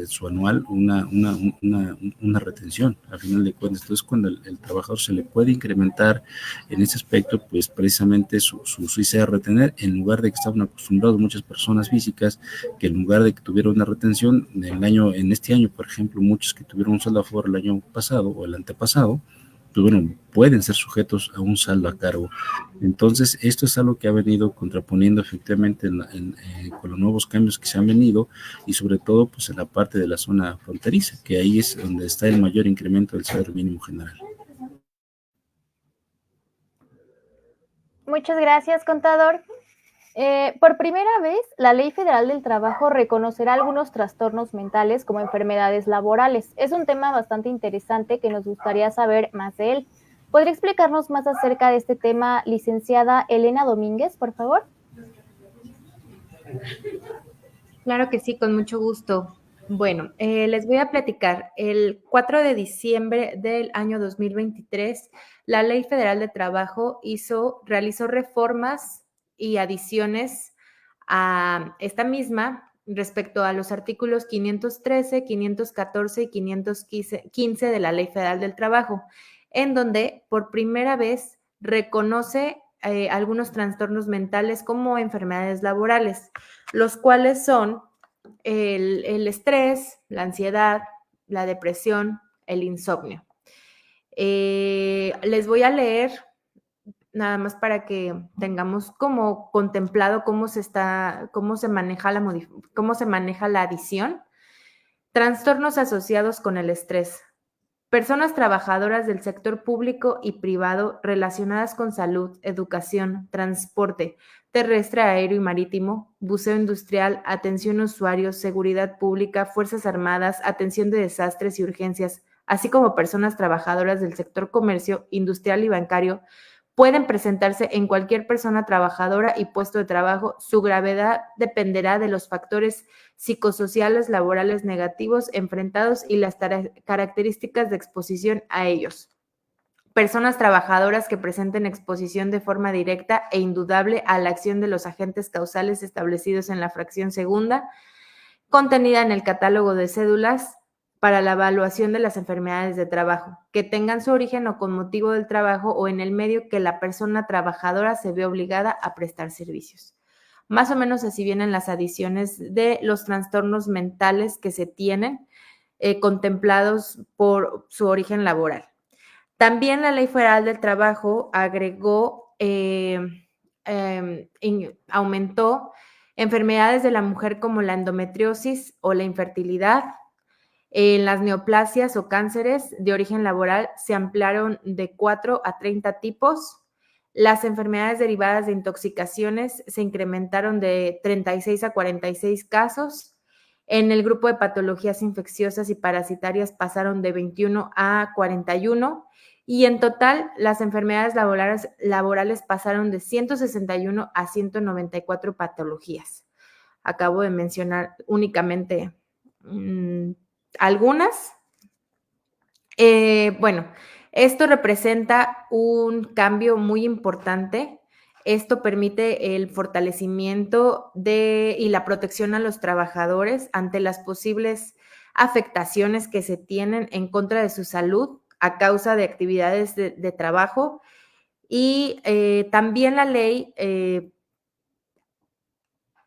su anual una retención, a final de cuentas. Entonces, cuando el trabajador se le puede incrementar en ese aspecto, pues precisamente su ICR a retener, en lugar de que estaban acostumbrados muchas personas físicas, que en lugar de que tuviera una retención en este año, por ejemplo, muchos que tuvieron un saldo a favor el año pasado o el antepasado, pues bueno, pueden ser sujetos a un saldo a cargo. Entonces, esto es algo que ha venido contraponiendo efectivamente con los nuevos cambios que se han venido y sobre todo pues en la parte de la zona fronteriza, que ahí es donde está el mayor incremento del salario mínimo general. Muchas gracias, contador. Por primera vez, la Ley Federal del Trabajo reconocerá algunos trastornos mentales como enfermedades laborales. Es un tema bastante interesante que nos gustaría saber más de él. ¿Podría explicarnos más acerca de este tema, licenciada Elena Domínguez, por favor? Claro que sí, con mucho gusto. Bueno, les voy a platicar. El 4 de diciembre del año 2023, la Ley Federal de Trabajo realizó reformas y adiciones a esta misma respecto a los artículos 513, 514 y 515 de la Ley Federal del Trabajo, en donde por primera vez reconoce algunos trastornos mentales como enfermedades laborales, los cuales son el estrés, la ansiedad, la depresión, el insomnio. Les voy a leer nada más para que tengamos como contemplado cómo se maneja la adición. Trastornos asociados con el estrés. Personas trabajadoras del sector público y privado relacionadas con salud, educación, transporte terrestre, aéreo y marítimo, buceo industrial, atención a usuarios, seguridad pública, fuerzas armadas, atención de desastres y urgencias, así como personas trabajadoras del sector comercio, industrial y bancario, pueden presentarse en cualquier persona trabajadora y puesto de trabajo. Su gravedad dependerá de los factores psicosociales, laborales negativos enfrentados y las características de exposición a ellos. Personas trabajadoras que presenten exposición de forma directa e indudable a la acción de los agentes causales establecidos en la fracción segunda, contenida en el catálogo de cédulas para la evaluación de las enfermedades de trabajo, que tengan su origen o con motivo del trabajo o en el medio que la persona trabajadora se ve obligada a prestar servicios. Más o menos así vienen las adiciones de los trastornos mentales que se tienen contemplados por su origen laboral. También la Ley Federal del Trabajo agregó, aumentó enfermedades de la mujer como la endometriosis o la infertilidad. En las neoplasias o cánceres de origen laboral se ampliaron de 4 a 30 tipos. Las enfermedades derivadas de intoxicaciones se incrementaron de 36 a 46 casos. En el grupo de patologías infecciosas y parasitarias pasaron de 21 a 41. Y en total, las enfermedades laborales pasaron de 161 a 194 patologías. Acabo de mencionar únicamente algunas. Bueno, esto representa un cambio muy importante. Esto permite el fortalecimiento y la protección a los trabajadores ante las posibles afectaciones que se tienen en contra de su salud a causa de actividades de trabajo. Y también la ley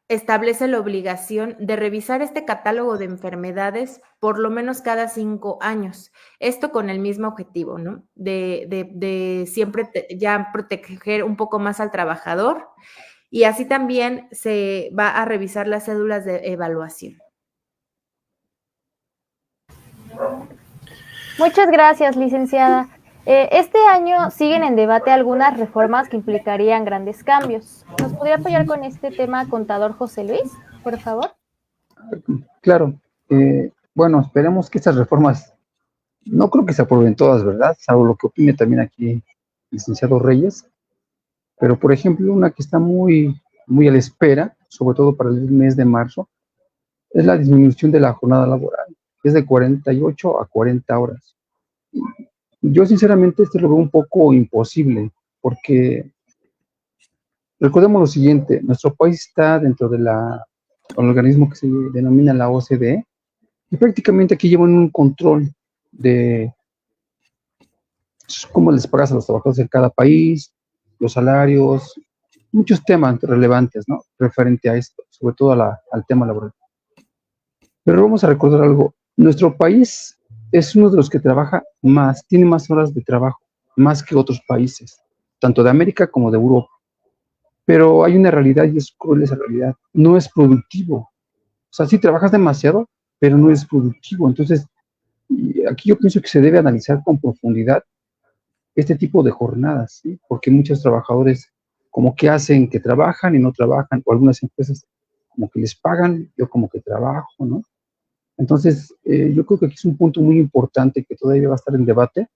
establece la obligación de revisar este catálogo de enfermedades por lo menos cada 5 años. Esto con el mismo objetivo, ¿no? De siempre ya proteger un poco más al trabajador, y así también se va a revisar las cédulas de evaluación. Muchas gracias, licenciada. Este año siguen en debate algunas reformas que implicarían grandes cambios. ¿Nos podría apoyar con este tema, contador José Luis, por favor? Claro. Bueno, esperemos que estas reformas, no creo que se aprueben todas, ¿verdad? Salvo lo que opine también aquí el licenciado Reyes. Pero, por ejemplo, una que está muy, muy a la espera, sobre todo para el mes de marzo, es la disminución de la jornada laboral, que es de 48 a 40 horas. Yo sinceramente esto lo veo un poco imposible, porque recordemos lo siguiente: nuestro país está dentro de un organismo que se denomina la OCDE, y prácticamente aquí llevan un control de cómo les pagas a los trabajadores en cada país, los salarios, muchos temas relevantes, ¿no?, referente a esto, sobre todo al tema laboral. Pero vamos a recordar algo: nuestro país es uno de los que trabaja más, tiene más horas de trabajo, más que otros países, tanto de América como de Europa. Pero hay una realidad, y es cruel esa realidad: no es productivo. O sea, sí trabajas demasiado, pero no es productivo. Entonces, aquí yo pienso que se debe analizar con profundidad este tipo de jornadas, ¿sí? Porque muchos trabajadores como que hacen que trabajan y no trabajan, o algunas empresas como que les pagan, yo como que trabajo, ¿no? Entonces, yo creo que aquí es un punto muy importante que todavía va a estar en debate.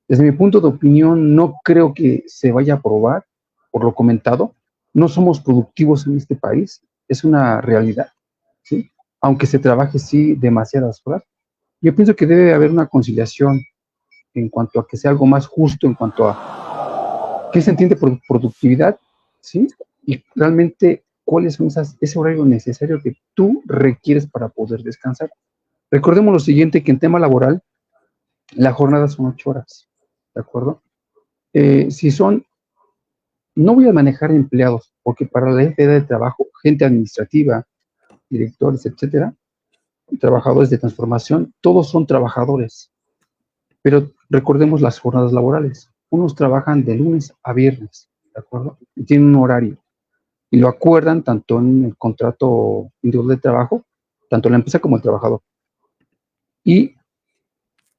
Desde mi punto de opinión, no creo que se vaya a aprobar, por lo comentado. No somos productivos en este país, es una realidad, ¿sí? Aunque se trabaje, sí, demasiadas horas. Yo pienso que debe haber una conciliación en cuanto a que sea algo más justo, en cuanto a qué se entiende por productividad, ¿sí? Y realmente cuáles son ese horario necesario que tú requieres para poder descansar. Recordemos lo siguiente, que en tema laboral, la jornada son 8 horas, ¿de acuerdo? Si son, no voy a manejar empleados, porque para la FDA de trabajo, gente administrativa, directores, etcétera, trabajadores de transformación, todos son trabajadores. Pero recordemos las jornadas laborales. Unos trabajan de lunes a viernes, ¿de acuerdo? Y tienen un horario. Y lo acuerdan tanto en el contrato individual de trabajo, tanto la empresa como el trabajador. Y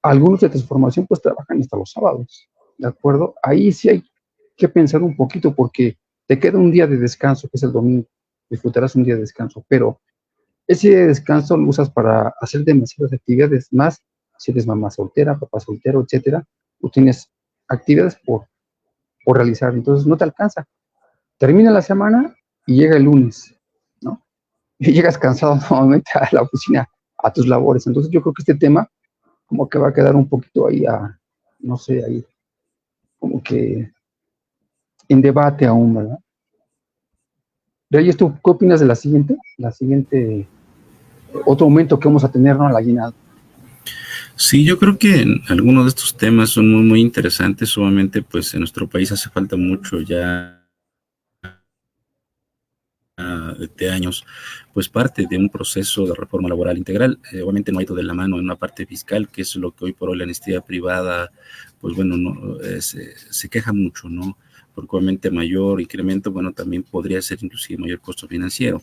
algunos de transformación pues trabajan hasta los sábados, ¿de acuerdo? Ahí sí hay que pensar un poquito porque te queda un día de descanso, que es el domingo. Disfrutarás un día de descanso, pero ese día de descanso lo usas para hacer demasiadas actividades más. Si eres mamá soltera, papá soltero, etcétera, tú tienes actividades por realizar, entonces no te alcanza. Termina la semana y llega el lunes, ¿no? Y llegas cansado nuevamente a la oficina, a tus labores. Entonces yo creo que este tema como que va a quedar un poquito ahí, no sé, ahí, como que en debate aún, ¿verdad? Reyes, ¿tú qué opinas de la siguiente, otro momento que vamos a tener, ¿no? La aguinaldo. Sí, yo creo que algunos de estos temas son muy, muy interesantes. Sumamente, pues en nuestro país hace falta mucho ya de años, pues parte de un proceso de reforma laboral integral. Obviamente no ha ido de la mano en una parte fiscal, que es lo que hoy por hoy la iniciativa privada, pues bueno, no, se queja mucho, ¿no? Porque obviamente mayor incremento, bueno, también podría ser inclusive mayor costo financiero.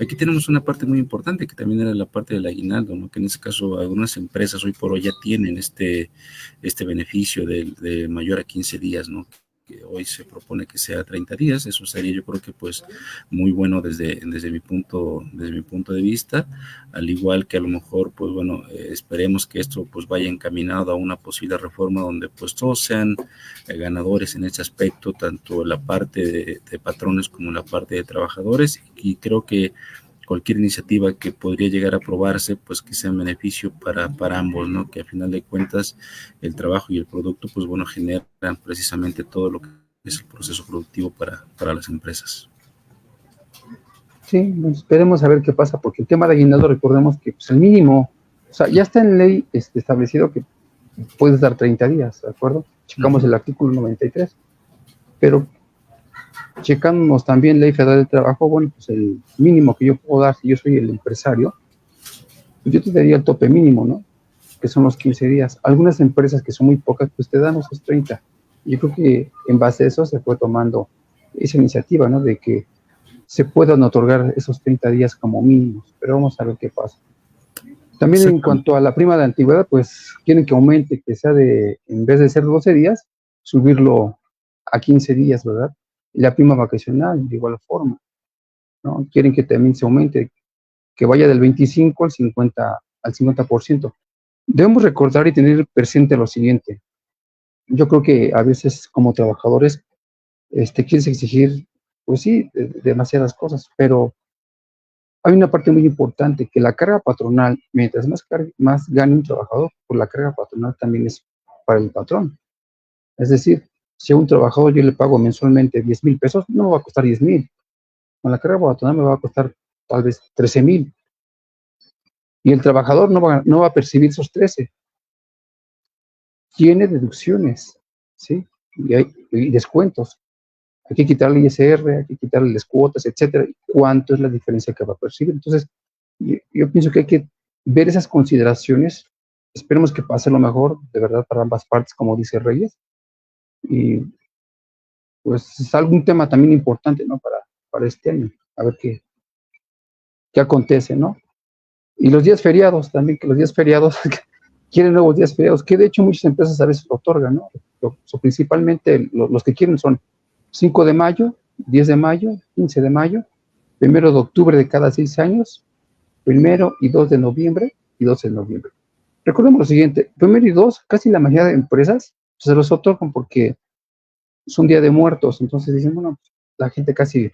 Aquí tenemos una parte muy importante que también era la parte del aguinaldo, ¿no? Que en este caso algunas empresas hoy por hoy ya tienen este beneficio de mayor a 15 días, ¿no? Que hoy se propone que sea 30 días, eso sería yo creo que pues muy bueno desde mi punto de vista, al igual que a lo mejor pues bueno, esperemos que esto pues vaya encaminado a una posible reforma donde pues todos sean ganadores en este aspecto, tanto la parte de patrones como la parte de trabajadores, y creo que cualquier iniciativa que podría llegar a aprobarse, pues que sea en beneficio para ambos, ¿no? Que al final de cuentas el trabajo y el producto, pues bueno, generan precisamente todo lo que es el proceso productivo para las empresas. Sí, pues esperemos a ver qué pasa, porque el tema de aguinaldo, recordemos que pues, el mínimo, o sea, ya está en ley establecido que puedes dar 30 días, ¿de acuerdo? Checamos el artículo 93, pero checamos también Ley Federal del Trabajo, bueno, pues el mínimo que yo puedo dar si yo soy el empresario, pues yo te daría el tope mínimo, ¿no? Que son los 15 días. Algunas empresas que son muy pocas, pues te dan esos 30. Yo creo que en base a eso se fue tomando esa iniciativa, ¿no? De que se puedan otorgar esos 30 días como mínimos, pero vamos a ver qué pasa. También en cuanto a la prima de antigüedad, pues quieren que aumente, que sea en vez de ser 12 días, subirlo a 15 días, ¿verdad? Y la prima vacacional, de igual forma, ¿no? Quieren que también se aumente, que vaya del 25 al 50%. Debemos recordar y tener presente lo siguiente. Yo creo que a veces como trabajadores quieres exigir, pues sí, demasiadas cosas, pero hay una parte muy importante, que la carga patronal, mientras más gane un trabajador, pues la carga patronal también es para el patrón. Es decir, si a un trabajador yo le pago mensualmente 10,000 pesos, no me va a costar 10,000. Con la carga patronal me va a costar tal vez 13,000. Y el trabajador no va a percibir esos 13. Tiene deducciones, ¿sí? Y descuentos. Hay que quitarle ISR, hay que quitarle las cuotas, etcétera. ¿Cuánto es la diferencia que va a percibir? Entonces, yo pienso que hay que ver esas consideraciones. Esperemos que pase lo mejor, de verdad, para ambas partes, como dice Reyes. Y pues es algún tema también importante, ¿no? Para este año. A ver qué acontece, ¿no? Y los días feriados también, que los días feriados quieren nuevos días feriados, que de hecho muchas empresas a veces lo otorgan, ¿no? Principalmente los que quieren son 5 de mayo, 10 de mayo, 15 de mayo, 1 de octubre de cada 6 años, 1 y 2 de noviembre y 12 de noviembre. Recordemos lo siguiente, 1 y 2, casi la mayoría de empresas se los otorgan porque es un día de muertos, entonces dicen, bueno, la gente casi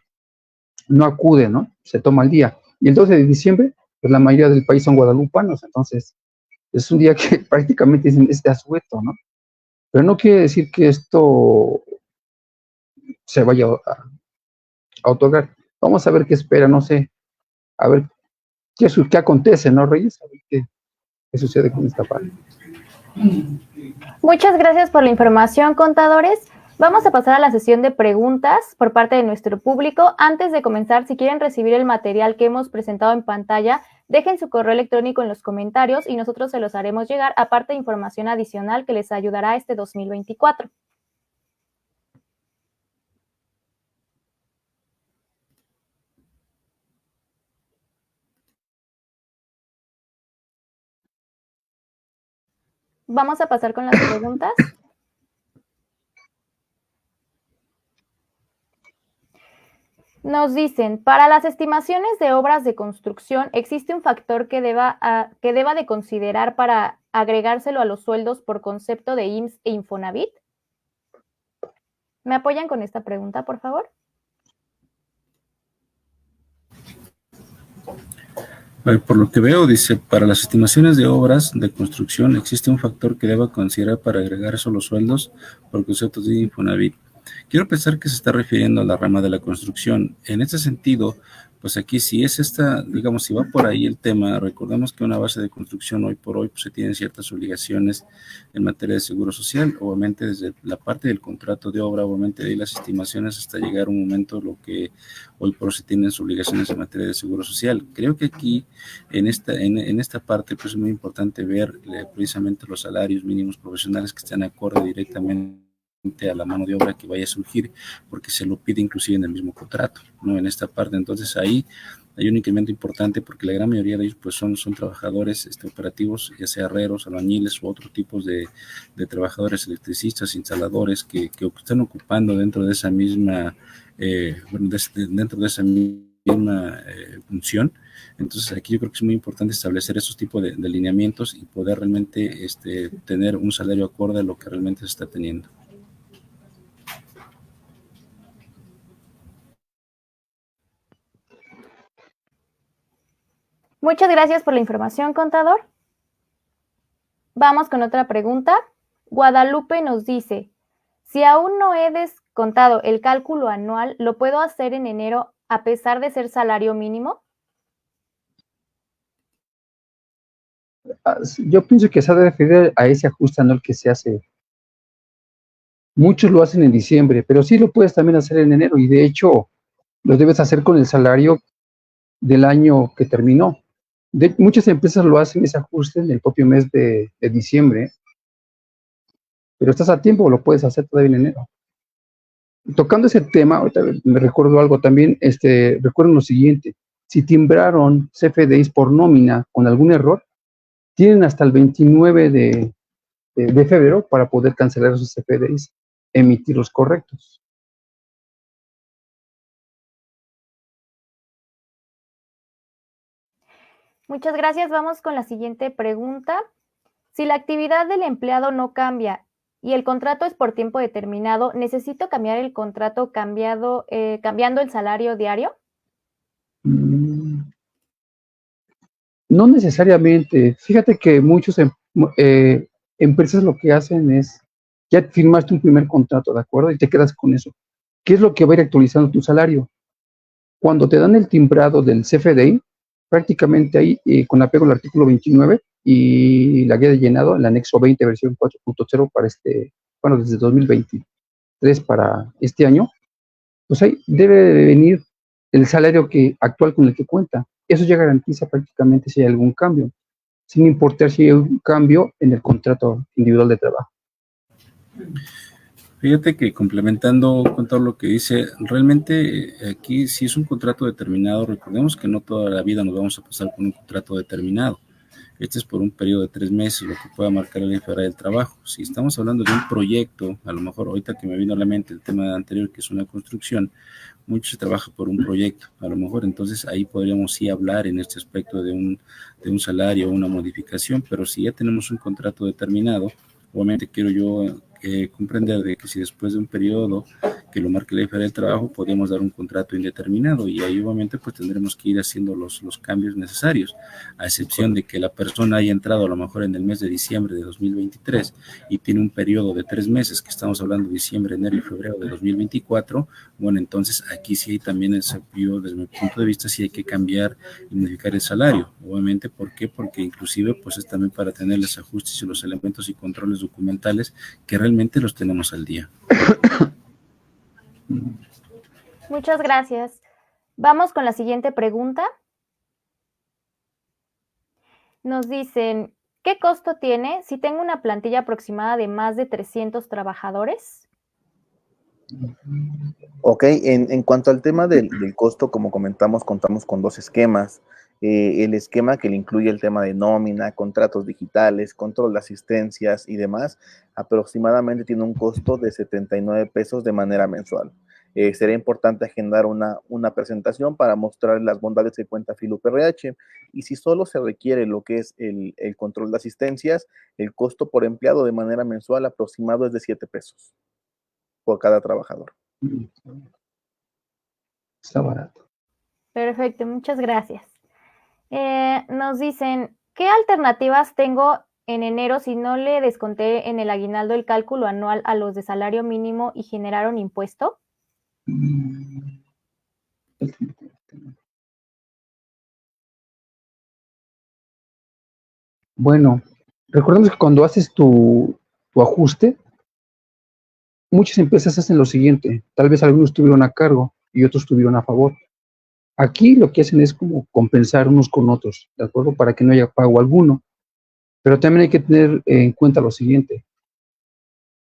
no acude, ¿no? Se toma el día. Y el 12 de diciembre, pues la mayoría del país son guadalupanos, entonces es un día que prácticamente es de asueto, ¿no? Pero no quiere decir que esto se vaya a otorgar. Vamos a ver qué espera, no sé, a ver qué acontece, ¿no, Reyes? A ver qué sucede con esta parte. Muchas gracias por la información, contadores. Vamos a pasar a la sesión de preguntas por parte de nuestro público. Antes de comenzar, si quieren recibir el material que hemos presentado en pantalla, dejen su correo electrónico en los comentarios y nosotros se los haremos llegar, aparte de información adicional que les ayudará este 2024. Vamos a pasar con las preguntas. Nos dicen, para las estimaciones de obras de construcción, ¿existe un factor que deba de considerar para agregárselo a los sueldos por concepto de IMSS e Infonavit? ¿Me apoyan con esta pregunta, por favor? Por lo que veo, dice, para las estimaciones de obras de construcción, ¿existe un factor que deba considerar para agregar eso a los sueldos por conceptos de Infonavit? Quiero pensar que se está refiriendo a la rama de la construcción. En ese sentido, pues aquí si es esta, digamos, si va por ahí el tema, recordemos que una base de construcción hoy por hoy pues se tienen ciertas obligaciones en materia de seguro social, obviamente desde la parte del contrato de obra, obviamente de ahí las estimaciones hasta llegar un momento lo que hoy por hoy se tienen sus obligaciones en materia de seguro social. Creo que aquí en esta parte pues es muy importante ver precisamente los salarios mínimos profesionales que estén acorde directamente a la mano de obra que vaya a surgir, porque se lo pide inclusive en el mismo contrato, ¿no? En esta parte, entonces ahí hay un incremento importante porque la gran mayoría de ellos pues son trabajadores operativos, ya sea herreros, albañiles u otros tipos de trabajadores, electricistas, instaladores que están ocupando dentro de esa misma, dentro de esa misma función. Entonces aquí yo creo que es muy importante establecer esos tipos de lineamientos y poder realmente tener un salario acorde a lo que realmente se está teniendo. Muchas gracias por la información, contador. Vamos con otra pregunta. Guadalupe nos dice, si aún no he descontado el cálculo anual, ¿lo puedo hacer en enero a pesar de ser salario mínimo? Yo pienso que se ha de referir a ese ajuste anual que se hace. Muchos lo hacen en diciembre, pero sí lo puedes también hacer en enero y de hecho lo debes hacer con el salario del año que terminó. Muchas empresas lo hacen ese ajuste en el propio mes de diciembre, pero estás a tiempo, lo puedes hacer todavía en enero. Tocando ese tema, ahorita me recuerdo algo también, recuerden lo siguiente, si timbraron CFDIs por nómina con algún error, tienen hasta el 29 de febrero para poder cancelar esos CFDIs, emitir los correctos. Muchas gracias. Vamos con la siguiente pregunta. Si la actividad del empleado no cambia y el contrato es por tiempo determinado, ¿necesito cambiar el contrato cambiando el salario diario? No necesariamente. Fíjate que muchas empresas lo que hacen es, ya firmaste un primer contrato, ¿de acuerdo? Y te quedas con eso. ¿Qué es lo que va a ir actualizando tu salario? Cuando te dan el timbrado del CFDI, prácticamente ahí, con apego al artículo 29 y la guía de llenado, el anexo 20, versión 4.0 para desde 2023 para este año, pues ahí debe de venir el salario actual con el que cuenta. Eso ya garantiza prácticamente si hay algún cambio, sin importar si hay un cambio en el contrato individual de trabajo. Fíjate que complementando con todo lo que dice, realmente aquí si es un contrato determinado, recordemos que no toda la vida nos vamos a pasar con un contrato determinado. Este es por un periodo de 3 meses, lo que pueda marcar la ley federal del trabajo. Si estamos hablando de un proyecto, a lo mejor ahorita que me vino a la mente el tema anterior, que es una construcción, mucho se trabaja por un proyecto, a lo mejor entonces ahí podríamos sí hablar en este aspecto de un salario o una modificación, pero si ya tenemos un contrato determinado, obviamente quiero yo comprender de que si después de un periodo que lo marque la Ley Federal del Trabajo, podemos dar un contrato indeterminado, y ahí obviamente pues tendremos que ir haciendo los cambios necesarios, a excepción de que la persona haya entrado a lo mejor en el mes de diciembre de 2023 y tiene un periodo de 3 meses, que estamos hablando de diciembre, enero y febrero de 2024, bueno, entonces aquí sí también yo, desde mi punto de vista, sí hay que cambiar y modificar el salario, obviamente. ¿Por qué? Porque inclusive pues es también para tener los ajustes y los elementos y controles documentales que realmente los tenemos al día. Muchas gracias. Vamos con la siguiente pregunta. Nos dicen, ¿qué costo tiene si tengo una plantilla aproximada de más de 300 trabajadores? Ok, en cuanto al tema del costo, como comentamos, contamos con 2 esquemas. El esquema que le incluye el tema de nómina, contratos digitales, control de asistencias y demás, aproximadamente tiene un costo de 79 pesos de manera mensual. Sería importante agendar una presentación para mostrar las bondades que cuenta Filup RH, y si solo se requiere lo que es el control de asistencias, el costo por empleado de manera mensual aproximado es de 7 pesos por cada trabajador. Está barato. Perfecto, muchas gracias. Nos dicen, ¿qué alternativas tengo en enero si no le desconté en el aguinaldo el cálculo anual a los de salario mínimo y generaron impuesto? Bueno, recordemos que cuando haces tu ajuste, muchas empresas hacen lo siguiente: tal vez algunos tuvieron a cargo y otros tuvieron a favor. Aquí lo que hacen es como compensar unos con otros, ¿de acuerdo? Para que no haya pago alguno. Pero también hay que tener en cuenta lo siguiente,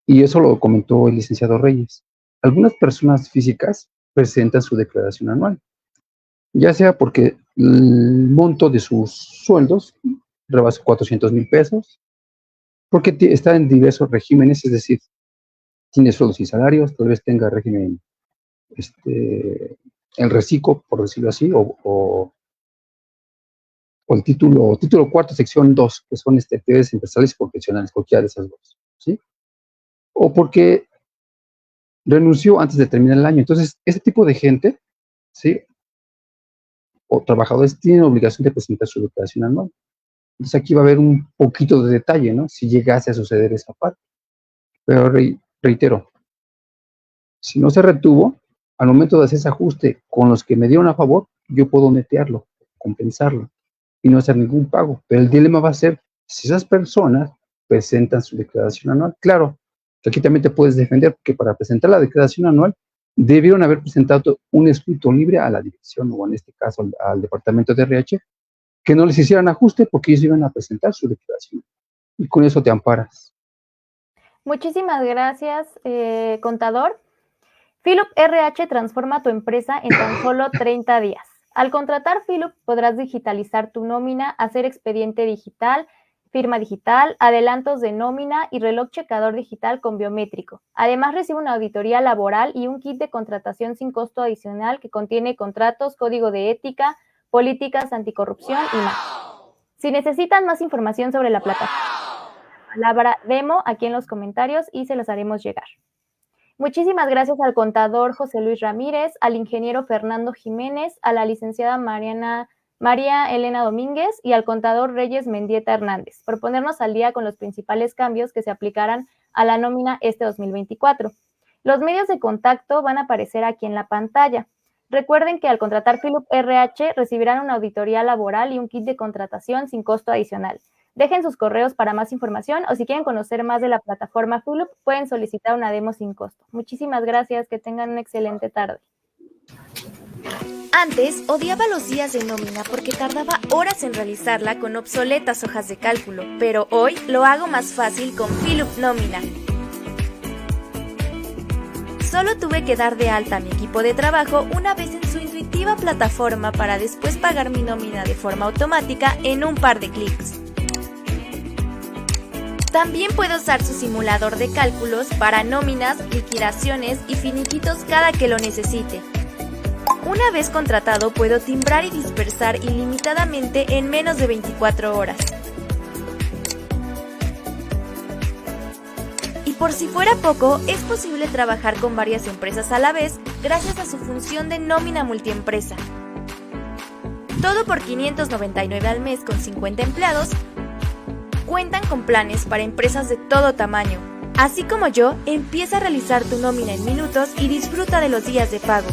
y eso lo comentó el licenciado Reyes. Algunas personas físicas presentan su declaración anual, ya sea porque el monto de sus sueldos rebasa 400,000 pesos, porque está en diversos regímenes, es decir, tiene sueldos y salarios, tal vez tenga régimen, el reciclo, por decirlo así, o el título cuarto, sección 2, que son actividades empresariales y profesionales, cualquiera de esas dos, ¿sí? O porque renunció antes de terminar el año. Entonces, ese tipo de gente, ¿sí?, o trabajadores, tienen obligación de presentar su declaración anual. Entonces, aquí va a haber un poquito de detalle, ¿no?, si llegase a suceder esa parte. Pero reitero, si no se retuvo, al momento de hacer ese ajuste con los que me dieron a favor, yo puedo netearlo, compensarlo y no hacer ningún pago. Pero el dilema va a ser si esas personas presentan su declaración anual. Claro, que aquí también te puedes defender, porque para presentar la declaración anual debieron haber presentado un escrito libre a la dirección, o en este caso al departamento de RH, que no les hicieran ajuste porque ellos iban a presentar su declaración. Y con eso te amparas. Muchísimas gracias, contador. Filup RH transforma tu empresa en tan solo 30 días. Al contratar Filup podrás digitalizar tu nómina, hacer expediente digital, firma digital, adelantos de nómina y reloj checador digital con biométrico. Además, recibe una auditoría laboral y un kit de contratación sin costo adicional que contiene contratos, código de ética, políticas anticorrupción y más. Si necesitan más información sobre la plataforma, palabra demo aquí en los comentarios y se los haremos llegar. Muchísimas gracias al contador José Luis Ramírez, al ingeniero Fernando Jiménez, a la licenciada María Elena Domínguez y al contador Reyes Mendieta Hernández por ponernos al día con los principales cambios que se aplicarán a la nómina este 2024. Los medios de contacto van a aparecer aquí en la pantalla. Recuerden que al contratar Filup RH recibirán una auditoría laboral y un kit de contratación sin costo adicional. Dejen sus correos para más información o si quieren conocer más de la plataforma Filup, pueden solicitar una demo sin costo. Muchísimas gracias, que tengan una excelente tarde. Antes odiaba los días de nómina porque tardaba horas en realizarla con obsoletas hojas de cálculo, pero hoy lo hago más fácil con Filup Nómina. Solo tuve que dar de alta a mi equipo de trabajo una vez en su intuitiva plataforma para después pagar mi nómina de forma automática en un par de clics. También puedo usar su simulador de cálculos para nóminas, liquidaciones y finiquitos cada que lo necesite. Una vez contratado, puedo timbrar y dispersar ilimitadamente en menos de 24 horas. Y Por si fuera poco, es posible trabajar con varias empresas a la vez gracias a su función de nómina multiempresa. Todo por 599 al mes con 50 empleados. Cuentan con planes para empresas de todo tamaño. Así como yo, empieza a realizar tu nómina en minutos y disfruta de los días de pago.